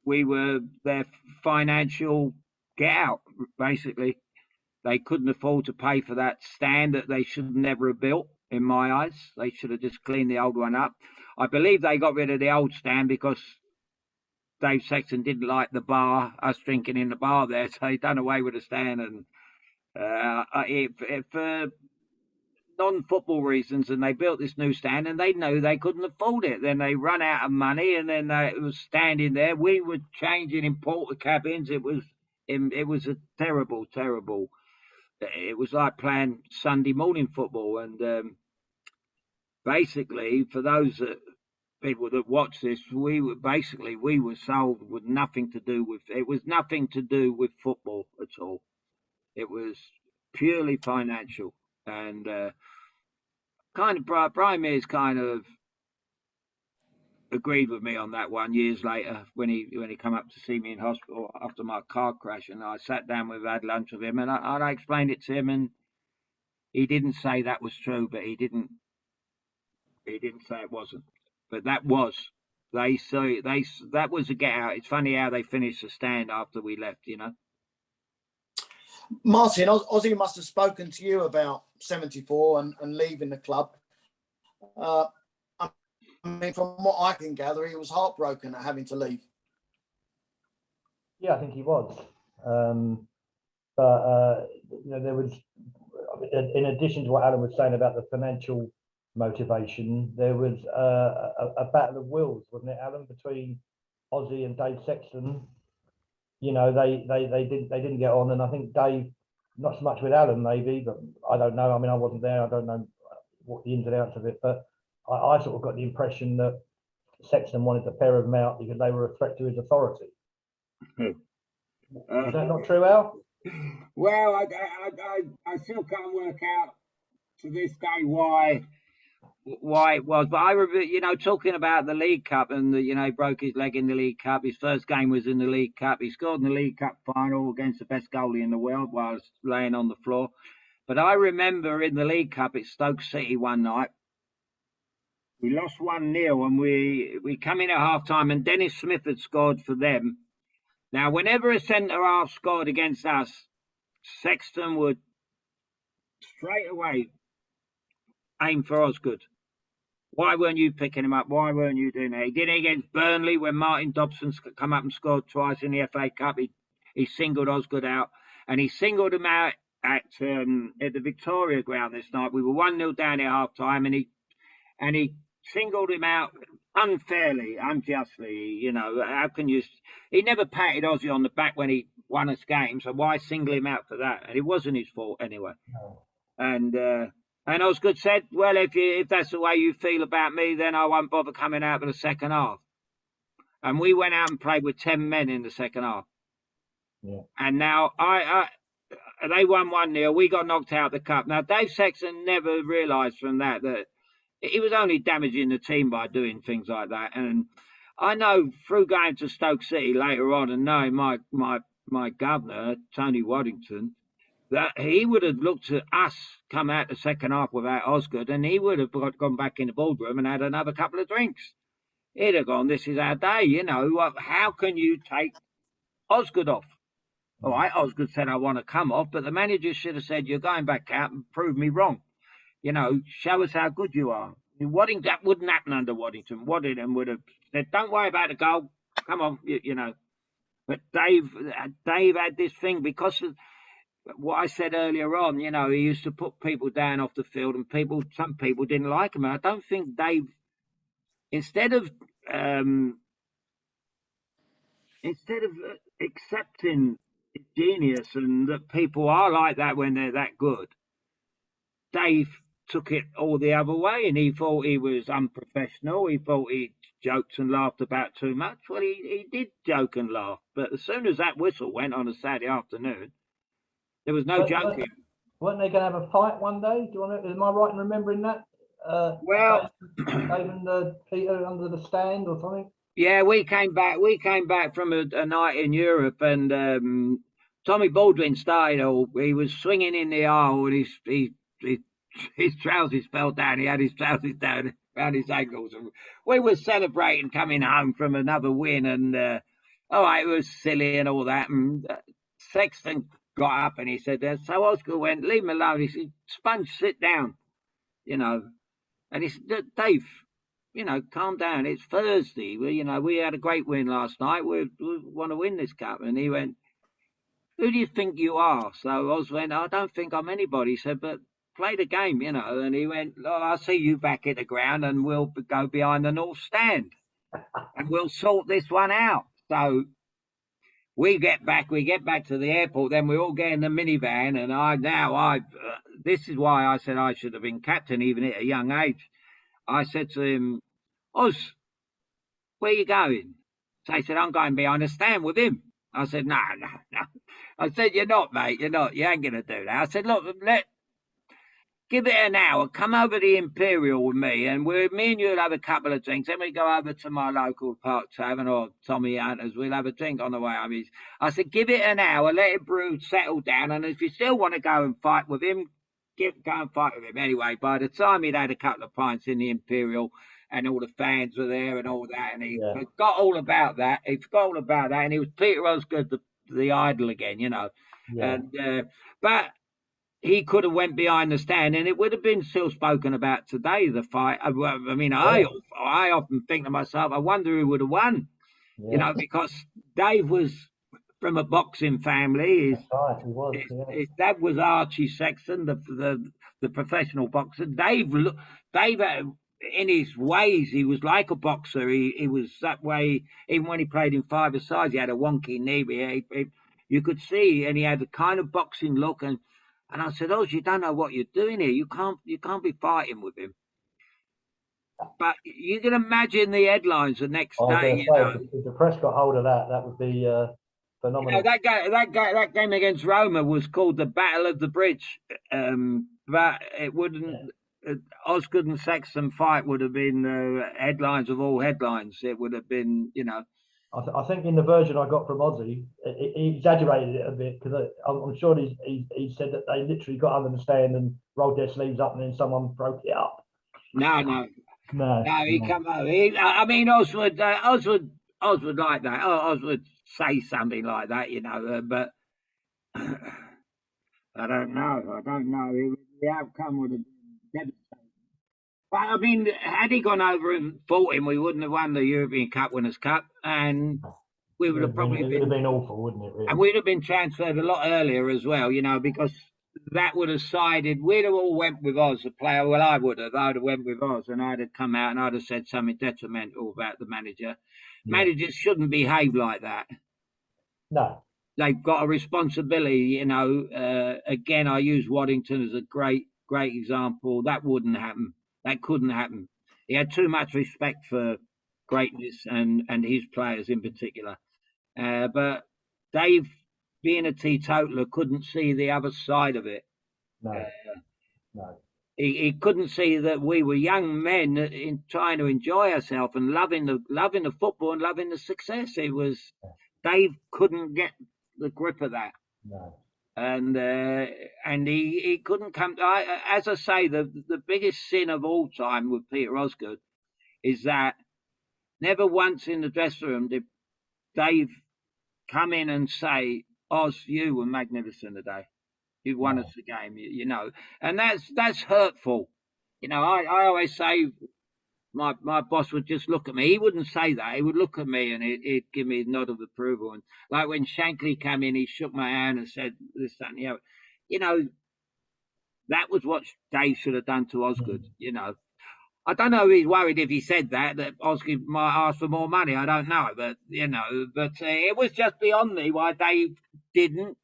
we were their financial get out, basically. They couldn't afford to pay for that stand that they should never have built, in my eyes. They should have just cleaned the old one up. I believe they got rid of the old stand because Dave Sexton didn't like the bar, us drinking in the bar there, so he done away with the stand. And for non-football reasons, and they built this new stand, and they knew they couldn't afford it. Then they run out of money, and then it was standing there. We were changing in porter cabins. It was a terrible. It was like playing Sunday morning football. And basically, for those people that watch this, we were sold with nothing to do with. It was nothing to do with football at all. It was purely financial. And kind of Brian Mears kind of agreed with me on that one years later when he come up to see me in hospital after my car crash, and I sat down had lunch with him, and I explained it to him, and he didn't say that was true, but he didn't say it wasn't, but that was. That was a get out. It's funny how they finished the stand after we left, you know. Martin, Ossie must have spoken to you about 74 and leaving the club. I mean, from what I can gather, he was heartbroken at having to leave. Yeah, I think he was. But there was, in addition to what Alan was saying about the financial motivation, there was a battle of wills, wasn't it, Alan, between Ossie and Dave Sexton? They didn't get on, and I think Dave, not so much with Alan maybe, but I don't know. I mean, I wasn't there. I don't know what the ins and outs of it, but I sort of got the impression that Sexton wanted to pair them out because they were a threat to his authority. Is that not true, Al? Well, I still can't work out to this day why it was, but I remember, talking about the League Cup and he broke his leg in the League Cup. His first game was in the League Cup. He scored in the League Cup final against the best goalie in the world while I was laying on the floor. But I remember in the League Cup at Stoke City one night, we lost 1-0 and we come in at half time, and Dennis Smith had scored for them. Now, whenever a centre half scored against us, Sexton would straight away aim for Osgood. Why weren't you picking him up? Why weren't you doing that? He did it against Burnley when Martin Dobson's come up and scored twice in the FA Cup. He singled Osgood out, and he singled him out at the Victoria Ground this night. We were 1-0 down at half time, and he singled him out unfairly, unjustly. How can you? He never patted Ossie on the back when he won us games, so why single him out for that? And it wasn't his fault anyway. No. And Osgood said, well, if that's the way you feel about me, then I won't bother coming out for the second half. And we went out and played with 10 men in the second half. Yeah. And now they won 1-0. We got knocked out of the cup. Now, Dave Sexton never realised from that he was only damaging the team by doing things like that. And I know through going to Stoke City later on and knowing my governor, Tony Waddington, that he would have looked at us come out the second half without Osgood, and he would have gone back in the boardroom and had another couple of drinks. He'd have gone, this is our day, how can you take Osgood off? All right, Osgood said, I want to come off, but the manager should have said, you're going back out and prove me wrong. Show us how good you are. Waddington, that wouldn't happen under Waddington. Waddington would have said, don't worry about the goal, come on, But Dave had this thing because of what I said earlier on, he used to put people down off the field, and some people didn't like him. And I don't think Dave, instead of accepting his genius and that people are like that when they're that good, Dave took it all the other way, and he thought he was unprofessional. He thought he joked and laughed about too much. Well, he did joke and laugh, but as soon as that whistle went on a Saturday afternoon, there was no joking. Weren't they going to have a fight one day? Am I right in remembering that? Well, Dave and Peter under the stand or something? Yeah, we came back from a night in Europe, and Tommy Baldwin started. He was swinging in the aisle, and his trousers fell down. He had his trousers down around his ankles. And we were celebrating coming home from another win, and it was silly and all that. And Sexton got up and he said, so Osgood went, leave him alone. He said, Sponge, sit down, And he said, Dave, calm down. It's Thursday. We had a great win last night. We want to win this cup. And he went, who do you think you are? So Oz went, I don't think I'm anybody. He said, but play the game, And he went, I'll see you back at the ground, and we'll go behind the North Stand and we'll sort this one out. So we get back to the airport, then we all get in the minivan, and this is why I said I should have been captain even at a young age. I said to him, Oz, where are you going? So he said, I'm going behind the stand with him. I said, no. I said, you're not, mate. You're not. You ain't going to do that. I said, look, give it an hour. Come over to the Imperial with me, and me and you'll have a couple of drinks. Then we go over to my local Park Tavern or Tommy Hunter's. We'll have a drink on the way home. I said, give it an hour. Let it brew, settle down. And if you still want to go and fight with him, go and fight with him. Anyway, by the time he'd had a couple of pints in the Imperial, and all the fans were there and all that, and he forgot all about that. He forgot all about that, and he was Peter Osgood, the idol again, you know. Yeah. And but he could have went behind the stand, and it would have been still spoken about today. The fight. I mean, I often think to myself, I wonder who would have won. Yeah. You know, because Dave was from a boxing family. That's right, he was. His dad was Archie Sexton, the professional boxer. Dave, in his ways, he was like a boxer. He was that way. Even when he played in five-a-side, he had a wonky knee. You could see, and he had the kind of boxing look. And I said, "Oh, you don't know what you're doing here. You can't be fighting with him." But you can imagine the headlines the next day. If the press got hold of that, that would be phenomenal. You know, that game against Roma was called the Battle of the Bridge, but it wouldn't. Osgood and Sexton fight would have been headlines of all headlines. It would have been, you know. I think in the version I got from Ossie, he exaggerated it a bit, because I'm sure he said that they literally got under the stand and rolled their sleeves up, and then someone broke it up. No, he come over. I mean, Osgood like that. Osgood say something like that, you know. But I don't know. The outcome would have been devastating. But I mean, had he gone over and fought him, we wouldn't have won the European Cup Winners' Cup, and we would have probably been. It would have been awful, wouldn't it? Really? And we'd have been transferred a lot earlier as well, you know, because that would have sided. We'd have all went with Oz, the player. Well, I would have. I'd have went with Oz, and I'd have come out and I'd have said something detrimental about the manager. Yeah. Managers shouldn't behave like that. No. They've got a responsibility, you know. Again, I use Waddington as a great example. That wouldn't happen. That couldn't happen. He had too much respect for greatness and his players in particular. But Dave, being a teetotaler, couldn't see the other side of it. No. He couldn't see that we were young men in trying to enjoy ourselves and loving the football and loving the success. Dave couldn't get the grip of that. No. And he couldn't come. As I say, the biggest sin of all time with Peter Osgood is that never once in the dressing room did Dave come in and say, "Oz, you were magnificent today. You won us the game." You know, and that's hurtful. You know, I always say my boss would just look at me. He wouldn't say that. He would look at me and he'd give me a nod of approval. And like when Shankly came in, he shook my hand and said this, that, and the other. You know, that was what Dave should have done to Osgood. You know, I don't know if he's worried if he said that Osgood might ask for more money. I don't know, but you know, it was just beyond me why Dave didn't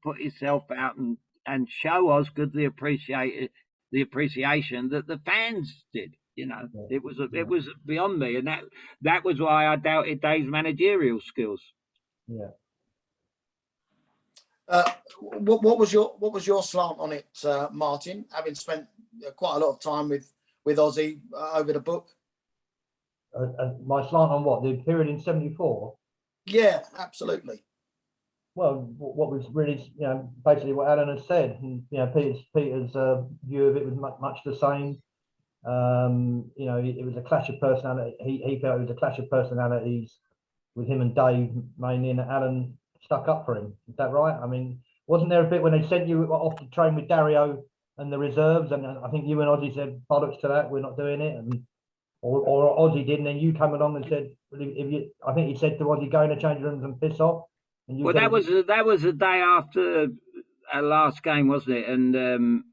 put himself out and show Osgood the appreciation that the fans did. You know, it was beyond me, and that was why I doubted Dave's managerial skills. Yeah. What was your slant on it, Martin? Having spent quite a lot of time with Ossie over the book. My slant on what, the period in '74? Yeah, absolutely. Well, what was really, you know, basically what Alan has said, and you know, Peter's view of it was much the same. You know, it was a clash of personality. He felt it was a clash of personalities with him and Dave mainly, and Alan stuck up for him. Is that right? I mean, wasn't there a bit when they sent you off to train with Dario and the reserves, and I think you and Ossie said bollocks to that, we're not doing it, or Ossie did, and then you come along and said, I think he said to Ossie, go in the change rooms and piss off. And well, that was the day after our last game, wasn't it? And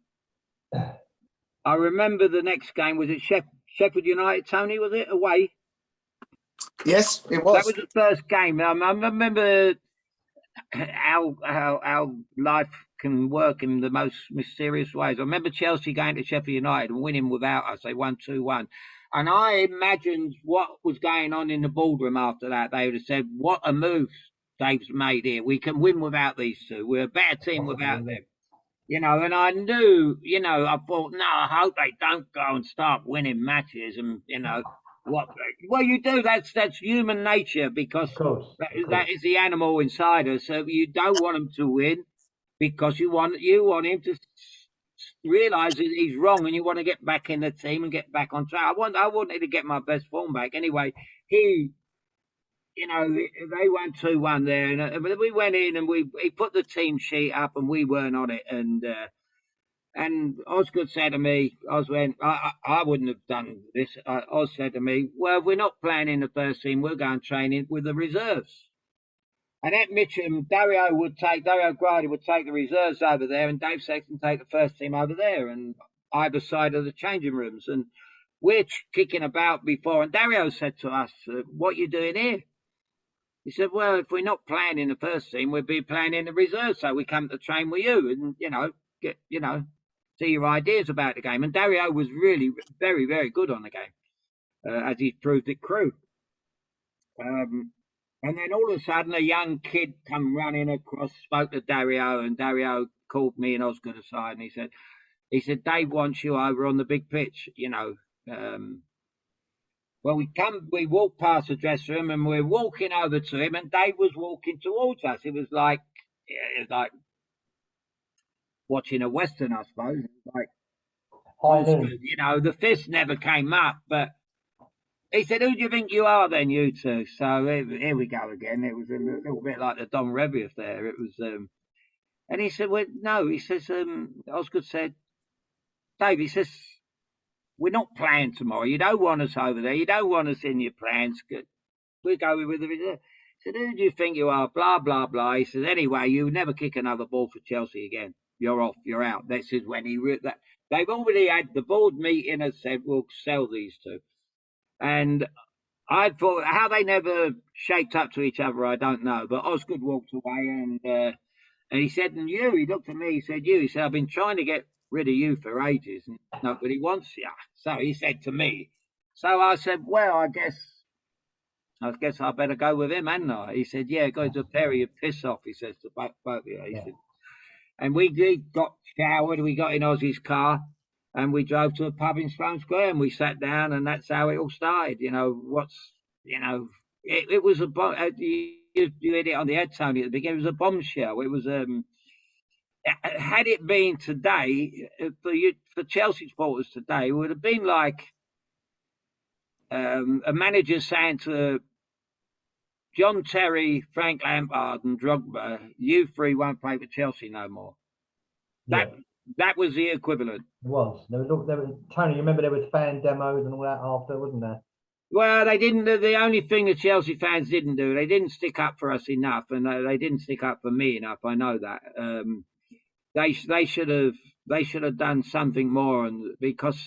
I remember the next game, was it Sheffield United, Tony, was it, away? Yes, it was. That was the first game. I remember how life can work in the most mysterious ways. I remember Chelsea going to Sheffield United and winning without us. They won 2-1. And I imagined what was going on in the boardroom after that. They would have said, what a move Dave's made here. We can win without these two. We're a better team without them. You know, and I knew, you know, I thought, no, I hope they don't go and start winning matches and, you know, what? Well, you do. That's human nature because that is the animal inside us. So you don't want them to win because you want him to realise that he's wrong and you want to get back in the team and get back on track. I wanted to get my best form back. Anyway, you know, they won 2-1 there, and we went in and he put the team sheet up and we weren't on it. And Osgood said to me, I wouldn't have done this. Oz said to me, well, we're not playing in the first team. We're going training with the reserves. And at Mitcham, Dario Grady would take the reserves over there, and Dave Sexton take the first team over there, and either side of the changing rooms. And we're kicking about before. And Dario said to us, what are you doing here? He said, well, if we're not playing in the first team, we'll be playing in the reserve. So we come to train with you and, see your ideas about the game. And Dario was really very, very good on the game, as he proved at Crewe. And then all of a sudden, a young kid come running across, spoke to Dario, and Dario called me and Osgood aside, and he said, Dave wants you over on the big pitch, you know. Well, we walked past the dressing room and we're walking over to him, and Dave was walking towards us. It was like watching a Western, I suppose. Like, you know, the fist never came up, but he said, who do you think you are then, you two? So here we go again. It was a little bit like the Don Revius there. It was, and he said, well, no, he says, Osgood said, Dave, he says, we're not playing tomorrow. You don't want us over there. You don't want us in your plans. We're going with the reserve. He said, who do you think you are? Blah, blah, blah. He says, anyway, you never kick another ball for Chelsea again. You're off. You're out. This is when that. They've already had the board meeting and said, we'll sell these two. And I thought how they never shaped up to each other, I don't know. But Osgood walked away and he said, and you, he looked at me, he said, you, he said, I've been trying to get rid of you for ages and nobody wants you. So he said to me, so I said, well, I guess I better go with him, hadn't I? He said, yeah, go to Perry, you piss off, he says to both of you. He said, and we got showered, we got in Ossie's car and we drove to a pub in Sloane Square and we sat down and that's how it all started. You know, it was you hit it on the head, Tony, at the beginning. It was a bombshell. It was had it been today, for Chelsea supporters today, it would have been like a manager saying to John Terry, Frank Lampard and Drogba, you three won't play for Chelsea no more. That was the equivalent. It was. There was Tony, you remember there was fan demos and all that after, wasn't there? Well, they didn't. The only thing the Chelsea fans didn't do, they didn't stick up for us enough, and they didn't stick up for me enough. I know that. They should have done something more, and because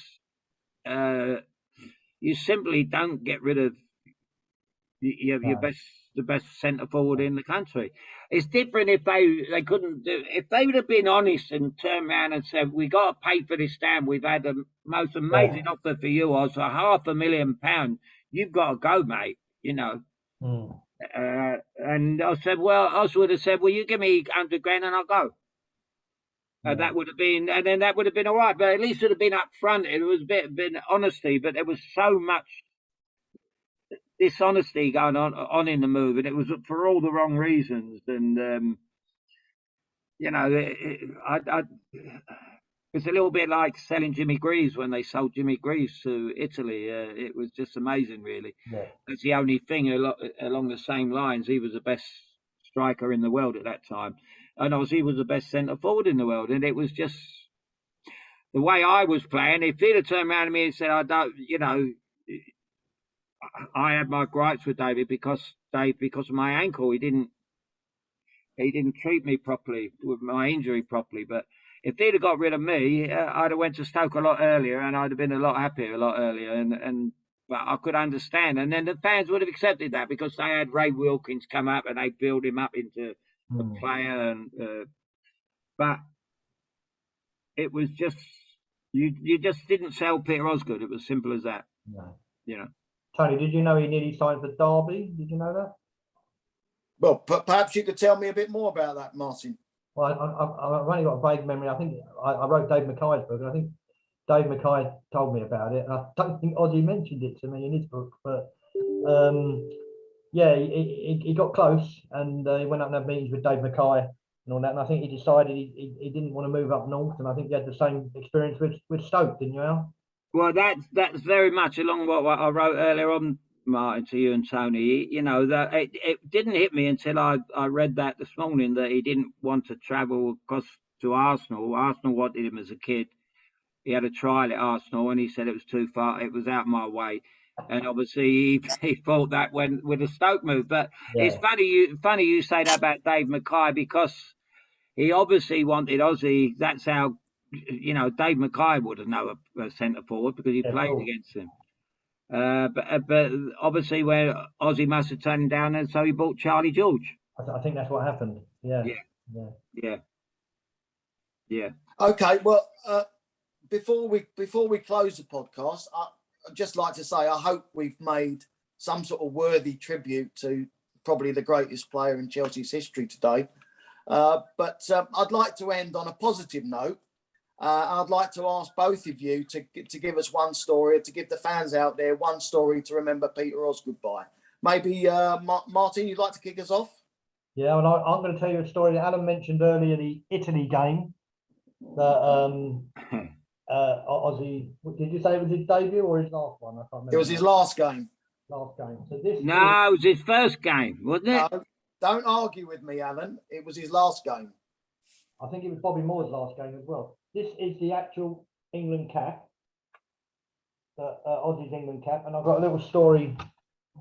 you simply don't get rid of the best centre forward in the country. It's different if they couldn't do. If they would have been honest and turned around and said, "We got to pay for this stand. We've had the most amazing offer for you, Oz, for £500,000. You've got to go, mate." You know. And I said, well, Oz would have said, "Well, you give me 100 grand and I'll go." That would have been, and then that would have been all right. But at least it would have been up front. It was been honesty, but there was so much dishonesty going on in the move, and it was for all the wrong reasons. And it's a little bit like selling Jimmy Greaves when they sold Jimmy Greaves to Italy. It was just amazing, really. It's the only thing along the same lines. He was the best striker in the world at that time, and Ossie was the best centre forward in the world. And it was just the way I was playing. If he'd have turned around to me and said, "I don't," I had my gripes with David because of my ankle. He didn't treat me properly with my injury properly. But if he'd have got rid of me, I'd have went to Stoke a lot earlier, and I'd have been a lot happier a lot earlier. But I could understand, and then the fans would have accepted that because they had Ray Wilkins come up and they build him up into a player. But it was just you just didn't sell Peter Osgood. It was simple as that. No. You know. Tony, did you know he nearly signed for Derby? Did you know that? Well, perhaps you could tell me a bit more about that, Martin. Well, I've only got a vague memory. I think I wrote Dave Mackay's book, and I think Dave Mackay told me about it. And I don't think Ossie mentioned it to me in his book, but yeah, he got close, and he went up and had meetings with Dave Mackay and all that. And I think he decided he didn't want to move up north. And I think he had the same experience with Stoke, didn't you, Al? Well, that's very much along what I wrote earlier on, Martin, to you and Tony. You know, that it didn't hit me until I read that this morning, that he didn't want to travel across to Arsenal. Arsenal wanted him as a kid. He had a trial at Arsenal and he said it was too far. It was out my way. And obviously he thought that when with a Stoke move. But Yeah. it's funny you say that about Dave Mackay, because he obviously wanted Ossie. That's how, you know, Dave Mackay would have known a centre forward because he played cool. against him. But obviously where Ossie must have turned him down, and so he bought Charlie George. I think that's what happened. Yeah. Okay, well, before we close the podcast, I'd just like to say I hope we've made some sort of worthy tribute to probably the greatest player in Chelsea's history today. But I'd like to end on a positive note. I'd like to ask both of you to give us one story, to give the fans out there one story to remember Peter Osgood by. Maybe, Martin, you'd like to kick us off? Yeah, well, I'm going to tell you a story that Alan mentioned earlier, the Italy game. That Ossie, did you say it was his debut or his last one? I can't remember. It was his last game. Last game. So it was his first game, wasn't it? No, don't argue with me, Alan. It was his last game. I think it was Bobby Moore's last game as well. This is the actual England cap, Ossie's England cap, and I've got a little story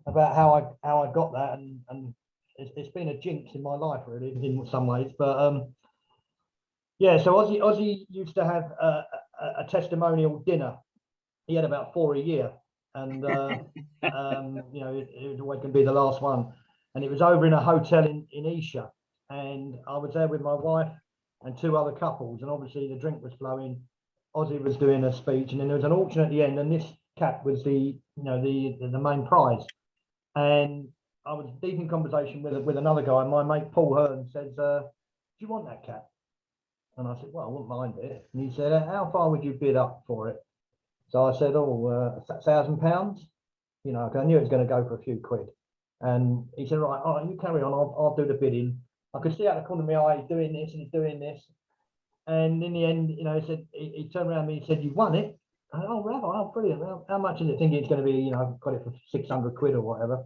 about how I got that, and it's been a jinx in my life really in some ways. But yeah, so Ossie used to have a testimonial dinner. He had about 4 a year, and you know, it was always going to be the last one. And it was over in a hotel in Esher, and I was there with my wife and 2 other couples, and obviously the drink was flowing. Ossie was doing a speech, and then there was an auction at the end, and this cap was the main prize. And I was deep in conversation with another guy, and my mate Paul Hearn says, "Do you want that cap?" And I said, "Well, I wouldn't mind it." And he said, "How far would you bid up for it?" So I said, £1,000. You know, I knew it was going to go for a few quid. And he said, "Right, all right, you carry on. I'll do the bidding." I could see out the corner of my eye, he's doing this and he's doing this. And in the end, you know, he said, he turned around to me and said, "You won it?" I said, "Oh, Rabbi, oh, brilliant. Well, how much is it?" Thinking it's going to be, you know, I've got it for 600 quid or whatever.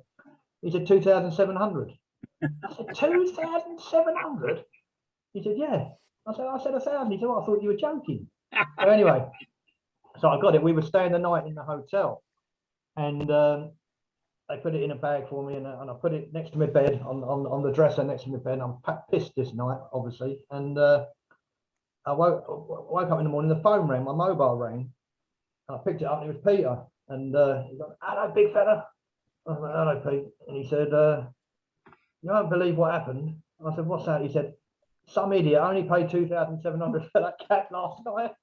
He said, 2,700. I said, 2,700? He said, "Yeah." I said 1,000. He said, "Oh, I thought you were joking." So anyway, so I got it. We were staying the night in the hotel, and they put it in a bag for me, and I put it next to my bed on the dresser next to my bed. I'm pissed this night, obviously, and I woke up in the morning. The phone rang, my mobile rang, and I picked it up, and it was Peter. And he goes, "Hello, big fella." I was like, "Hello, Pete." And he said, "You won't believe what happened." I said, "What's that?" He said, "Some idiot only paid 2,700 for that cat last night."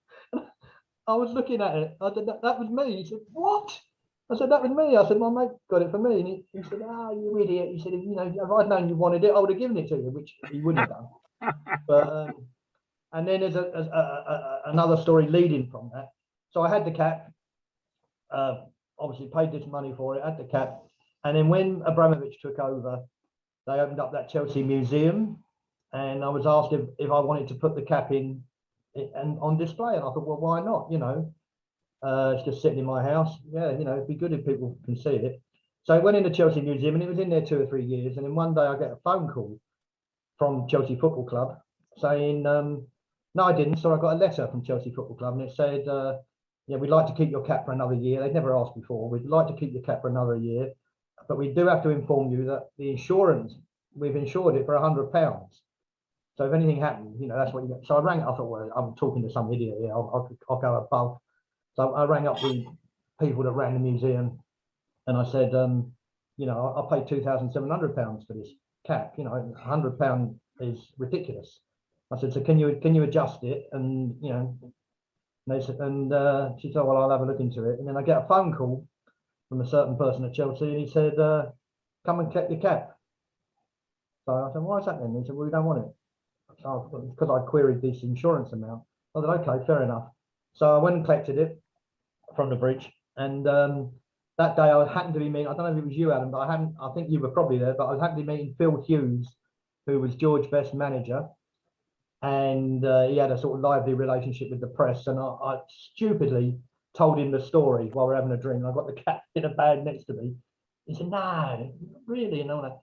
I was looking at it. I said, that was me." He said, "What?" I said, "That was me." I said, "My mate got it for me." And he said, "Oh, you idiot." He said, "You know, if I'd known you wanted it, I would have given it to you," which he wouldn't have done. But and then there's another story leading from that. So I had the cap, obviously paid this money for it, had the cap. And then when Abramovich took over, they opened up that Chelsea museum. And I was asked if I wanted to put the cap in and on display. And I thought, well, why not? You know, it's just sitting in my house. Yeah, you know, it'd be good if people can see it. So I went in the Chelsea Museum, and it was in there 2 or 3 years. And then one day I get a phone call from Chelsea Football Club saying, no, I didn't. So I got a letter from Chelsea Football Club, and it said, "Yeah, we'd like to keep your cap for another year." They'd never asked before. "We'd like to keep your cap for another year, but we do have to inform you that the insurance, we've insured it for £100. So if anything happened, you know, that's what you get." So I rang. I thought, well, I'm talking to some idiot here. I'll go above. So I rang up the people that ran the museum, and I said, you know, I paid £2,700 for this cap. You know, £100 is ridiculous. I said, "So can you adjust it?" And you know, they said, and she said, "Well, I'll have a look into it." And then I get a phone call from a certain person at Chelsea, and he said, "Come and collect your cap." So I said, why is that then? He said, well, we don't want it. So because I queried this insurance amount. I said, okay, fair enough. So I went and collected it from the bridge. And that day I happened to be meeting, I don't know if it was you, Alan, but I think you were probably there, but I happened to be meeting Phil Hughes, who was George Best's manager. And he had a sort of lively relationship with the press. And I stupidly told him the story while we're having a drink. I got the cat in a bag next to me. He said, no, really, and all that.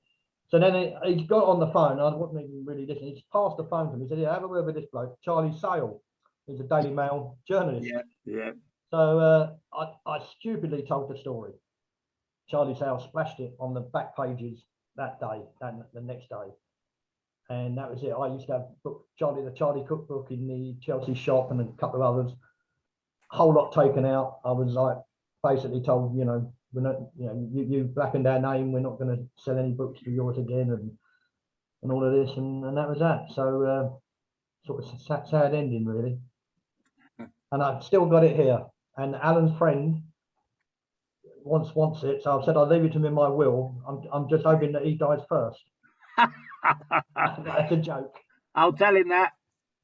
So then he got on the phone. I wasn't even really listening. He passed the phone to me. He said, yeah, have a word with this bloke, Charlie Sale. He's a Daily Mail journalist. Yeah. So I stupidly told the story. Charlie Sale splashed it on the back pages that day, the next day. And that was it. I used to have the Charlie Cook book in the Chelsea shop and a couple of others. Whole lot taken out. I was like basically told, we're not, you blackened our name. We're not going to sell any books for yours again, and all of this, and that was that. So sort of sad ending, really. And I've still got it here. And Alan's friend wants it, so I've said I'll leave it to him in my will. I'm just hoping that he dies first. That's a joke. I'll tell him that.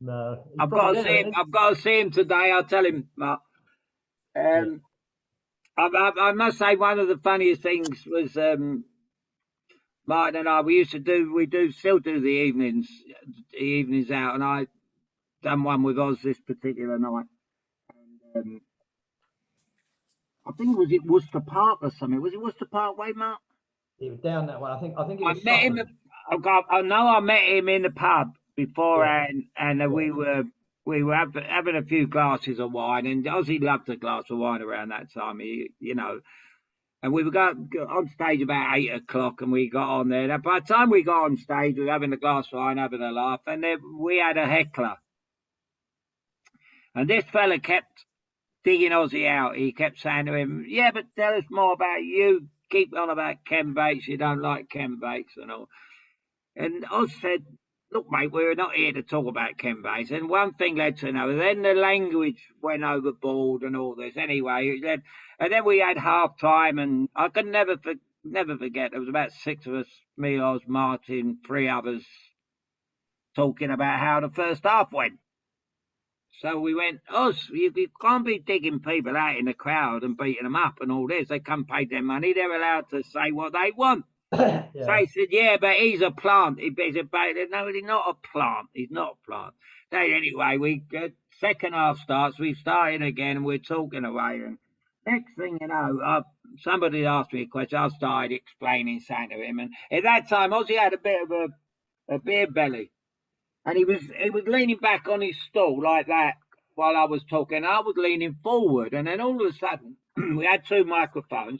No, I've got to see him. I've got to see him today. I'll tell him, Mark. I must say one of the funniest things was Martin and I. We still do the evenings out, and I done one with Oz this particular night. And, I think it Worcester Park or something. Was it Worcester Park way, Mark? It was down that way. I think it was. I met him. I know I met him in the pub beforehand, and we were having a few glasses of wine, and Ossie loved a glass of wine around that time, and we were going on stage about 8 o'clock, and we got on there. And by the time we got on stage, we were having a glass of wine, having a laugh, and then we had a heckler, and this fella kept digging Ossie out. He kept saying to him, yeah, but tell us more about you. Keep on about Ken Bates. You don't like Ken Bates and all. And Oz said, look, mate, we're not here to talk about Ken Bates. And one thing led to another. Then the language went overboard and all this. Anyway, and then we had half time, and I could never forget. There was about 6 of us, me, Oz, Martin, 3 others, talking about how the first half went. So we went, Oz, you can't be digging people out in the crowd and beating them up and all this. They come pay their money. They're allowed to say what they want. Yeah. So he said, yeah, but he's a plant. He's a baby. No, he's not a plant. He's not a plant. So anyway, second half starts. We started again, and we're talking away. And next thing you know, somebody asked me a question. I started explaining something to him. And at that time, Ossie had a bit of a beer belly. And he was leaning back on his stool like that while I was talking. I was leaning forward, and then all of a sudden we had 2 microphones,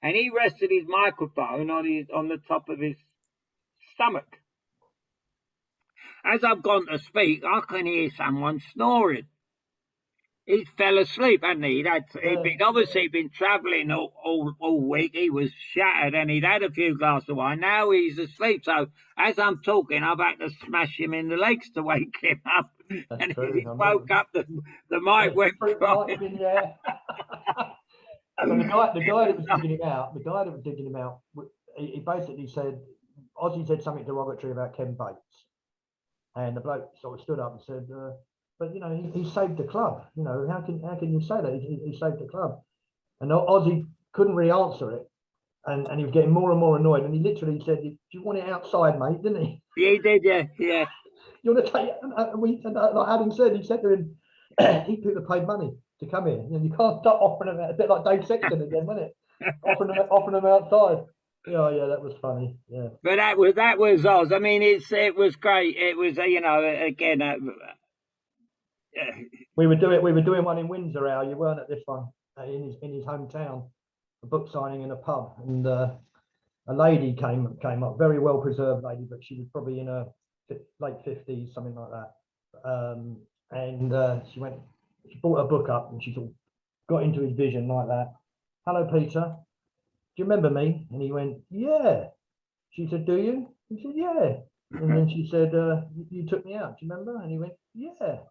and he rested his microphone on the top of his stomach. As I've gone to speak, I can hear someone snoring. He fell asleep, hadn't he? He'd obviously been travelling all week. He was shattered, and he'd had a few glasses of wine. Now he's asleep. So as I'm talking, I've had to smash him in the legs to wake him up. That's and true. he woke up, the mic went flying. And the guy that was digging him out, he basically said, Ossie said something derogatory about Ken Bates. And the bloke sort of stood up and said, but he saved the club. How can you say that? He saved the club. And Ossie couldn't really answer it, and he was getting more and more annoyed. And he literally said, "Do you want it outside, mate?" Didn't he? Yeah, he did. Yeah. You want to take it? And like Adam said, he said to him, "He people paid money to come here. You can't start offering them out." A bit like Dave Sexton again, wasn't it? offering them outside. Yeah, that was funny. Yeah. But that was Oz. I mean, it was great. It was again. We were doing one in Windsor, Al. You weren't at this one, in his hometown, a book signing in a pub, and a lady came up, very well preserved lady, but she was probably in her late 50s, something like that. And she brought her book up, and she sort of got into his vision like that. "Hello, Peter. Do you remember me?" And he went, "Yeah." She said, "Do you?" He said, "Yeah." And then she said, "You took me out. Do you remember?" And he went, "Yeah."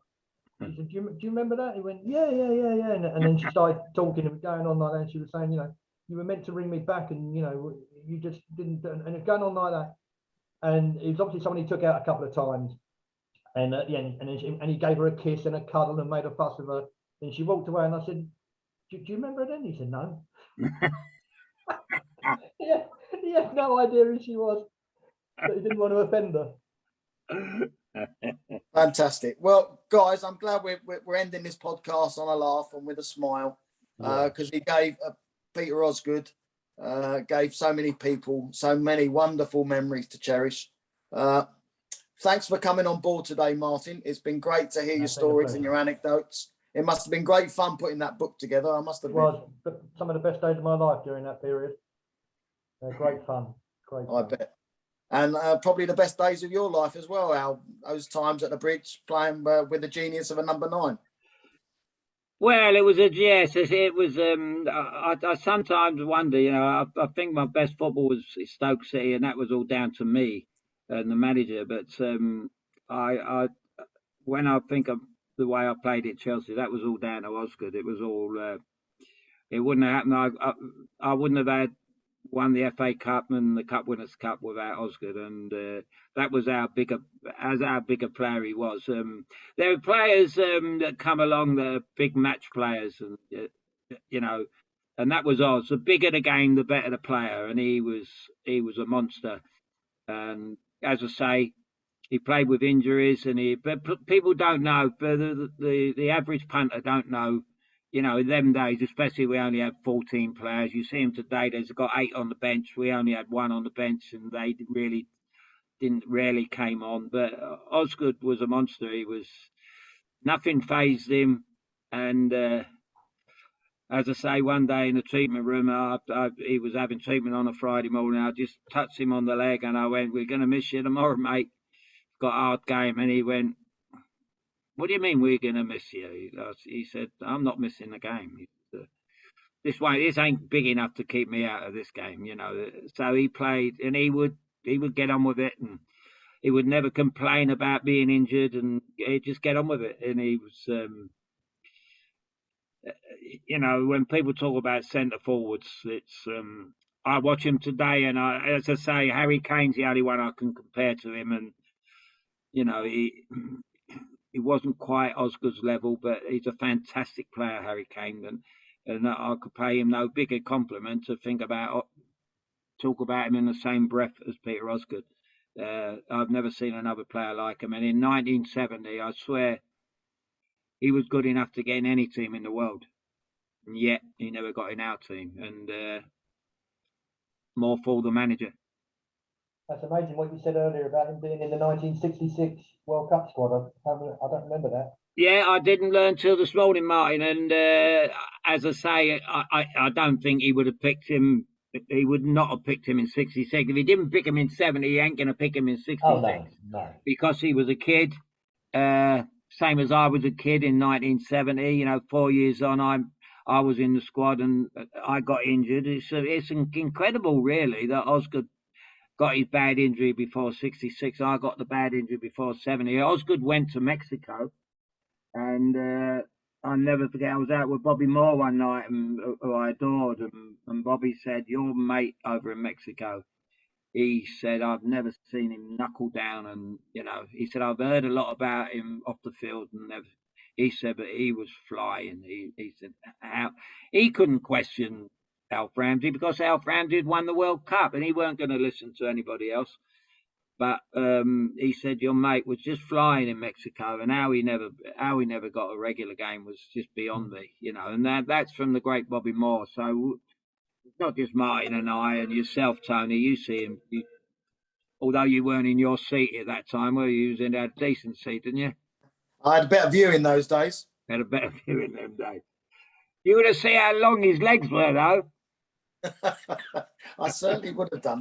She said, do you remember that? He went, yeah. And then she started talking and going on like that. And she was saying, you were meant to ring me back, and you just didn't. And it's going on like that. and it was obviously someone he took out a couple of times. And at the end, and he gave her a kiss and a cuddle and made a fuss of her. And she walked away, and I said, "Do you remember her then?" He said, "No." Yeah, he had no idea who she was, but he didn't want to offend her. Fantastic. Well, guys, I'm glad we're ending this podcast on a laugh and with a smile, because he gave Peter Osgood gave so many people so many wonderful memories to cherish. Thanks for coming on board today, Martin. It's been great to hear your stories and your anecdotes. It must have been great fun putting that book together. I must have been. It was some of the best days of my life during that period. Great fun. I bet. And probably the best days of your life as well, Al. Those times at the bridge playing with the genius of a number 9. Well, it was it was. I sometimes wonder, I think my best football was Stoke City, and that was all down to me and the manager. But I when I think of the way I played at Chelsea, that was all down to Osgood. It was all. It wouldn't have happened. I wouldn't have won the FA Cup and the Cup Winners' Cup without Osgood, and that was how big a player he was. There are players that come along that are big match players, and and that was Oz. The bigger the game, the better the player, and he was a monster. And as I say, he played with injuries, but people don't know. But the average punter don't know. In them days, especially, we only had 14 players. You see them today, there's got 8 on the bench. We only had 1 on the bench, and they rarely came on. But Osgood was a monster. Nothing fazed him. And as I say, one day in the treatment room, he was having treatment on a Friday morning. I just touched him on the leg, and I went, "We're going to miss you tomorrow, mate. Got a hard game." And he went, "What do you mean we're going to miss you?" He said, "I'm not missing the game. This ain't big enough to keep me out of this game, So he played, and he would get on with it, and he would never complain about being injured, and he'd just get on with it. And he was, when people talk about centre forwards, it's I watch him today, and as I say, Harry Kane's the only one I can compare to him, and he wasn't quite Osgood's level, but he's a fantastic player, Harry Kane, and I could pay him no bigger compliment to talk about him in the same breath as Peter Osgood. I've never seen another player like him, and in 1970, I swear, he was good enough to get in any team in the world, and yet he never got in our team, and more for the manager. That's amazing what you said earlier about him being in the 1966 World Cup squad. I don't remember that. Yeah, I didn't learn till this morning, Martin. And as I say, I don't think he would have picked him. He would not have picked him in 66. If he didn't pick him in 70, he ain't going to pick him in 66. Oh, no. Because he was a kid, same as I was a kid in 1970. 4 years on, I was in the squad and I got injured. It's incredible, really, that Osgood got his bad injury before 66. I got the bad injury before 70. Osgood went to Mexico, and I'll never forget, I was out with Bobby Moore one night, who I adored, and Bobby said, "Your mate over in Mexico," he said, "I've never seen him knuckle down, and he said, I've heard a lot about him off the field, and never." He said, but he was flying. He said, he couldn't question Alf Ramsey because Alf Ramsey had won the World Cup and he weren't going to listen to anybody else. But he said your mate was just flying in Mexico, and how he never got a regular game was just beyond me, And that's from the great Bobby Moore. So it's not just Martin and I and yourself, Tony. You see him, although you weren't in your seat at that time, were you? You was in a decent seat, didn't you? I had a better view in those days. Had a better view in them days. You would have seen how long his legs were, though. I certainly would have done.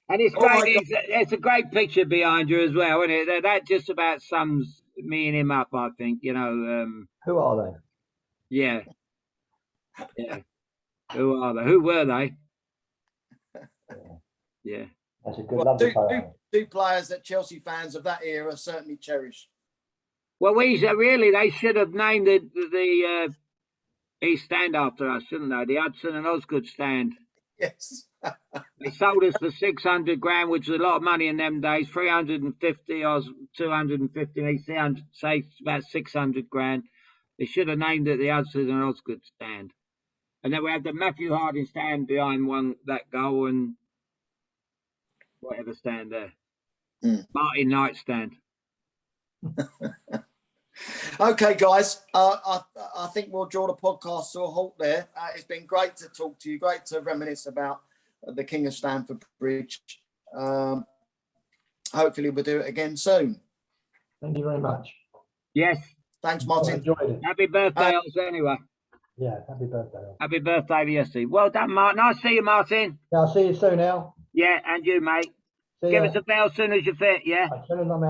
And it's a great picture behind you as well, isn't it? That just about sums me and him up, I think. Who are they? Yeah. Who are they? Who were they? Yeah. That's a good two players that Chelsea fans of that era certainly cherish. Well, they should have named the East Stand after us, shouldn't they? The Hudson and Osgood Stand. Yes. They sold us for 600 grand, which was a lot of money in them days. 350 or 250. They say it's about 600 grand. They should have named it the Hudson and Osgood stand. And then we had the Matthew Harding stand behind that goal and whatever stand there. Martin Knight stand. Okay, guys. I think we'll draw the podcast to a halt there. It's been great to talk to you. Great to reminisce about the King of Stamford Bridge. Hopefully we'll do it again soon. Thank you very much. Yes. Thanks, Martin. I enjoyed it. Happy birthday, also, anyway. Yeah, happy birthday. Happy birthday to yesterday. Well done, Martin. Nice to see you, Martin. Yeah, I'll see you soon, Al. Yeah, and you, mate. See Give ya. us a bell as soon as you're fit, yeah? As soon as I'm out.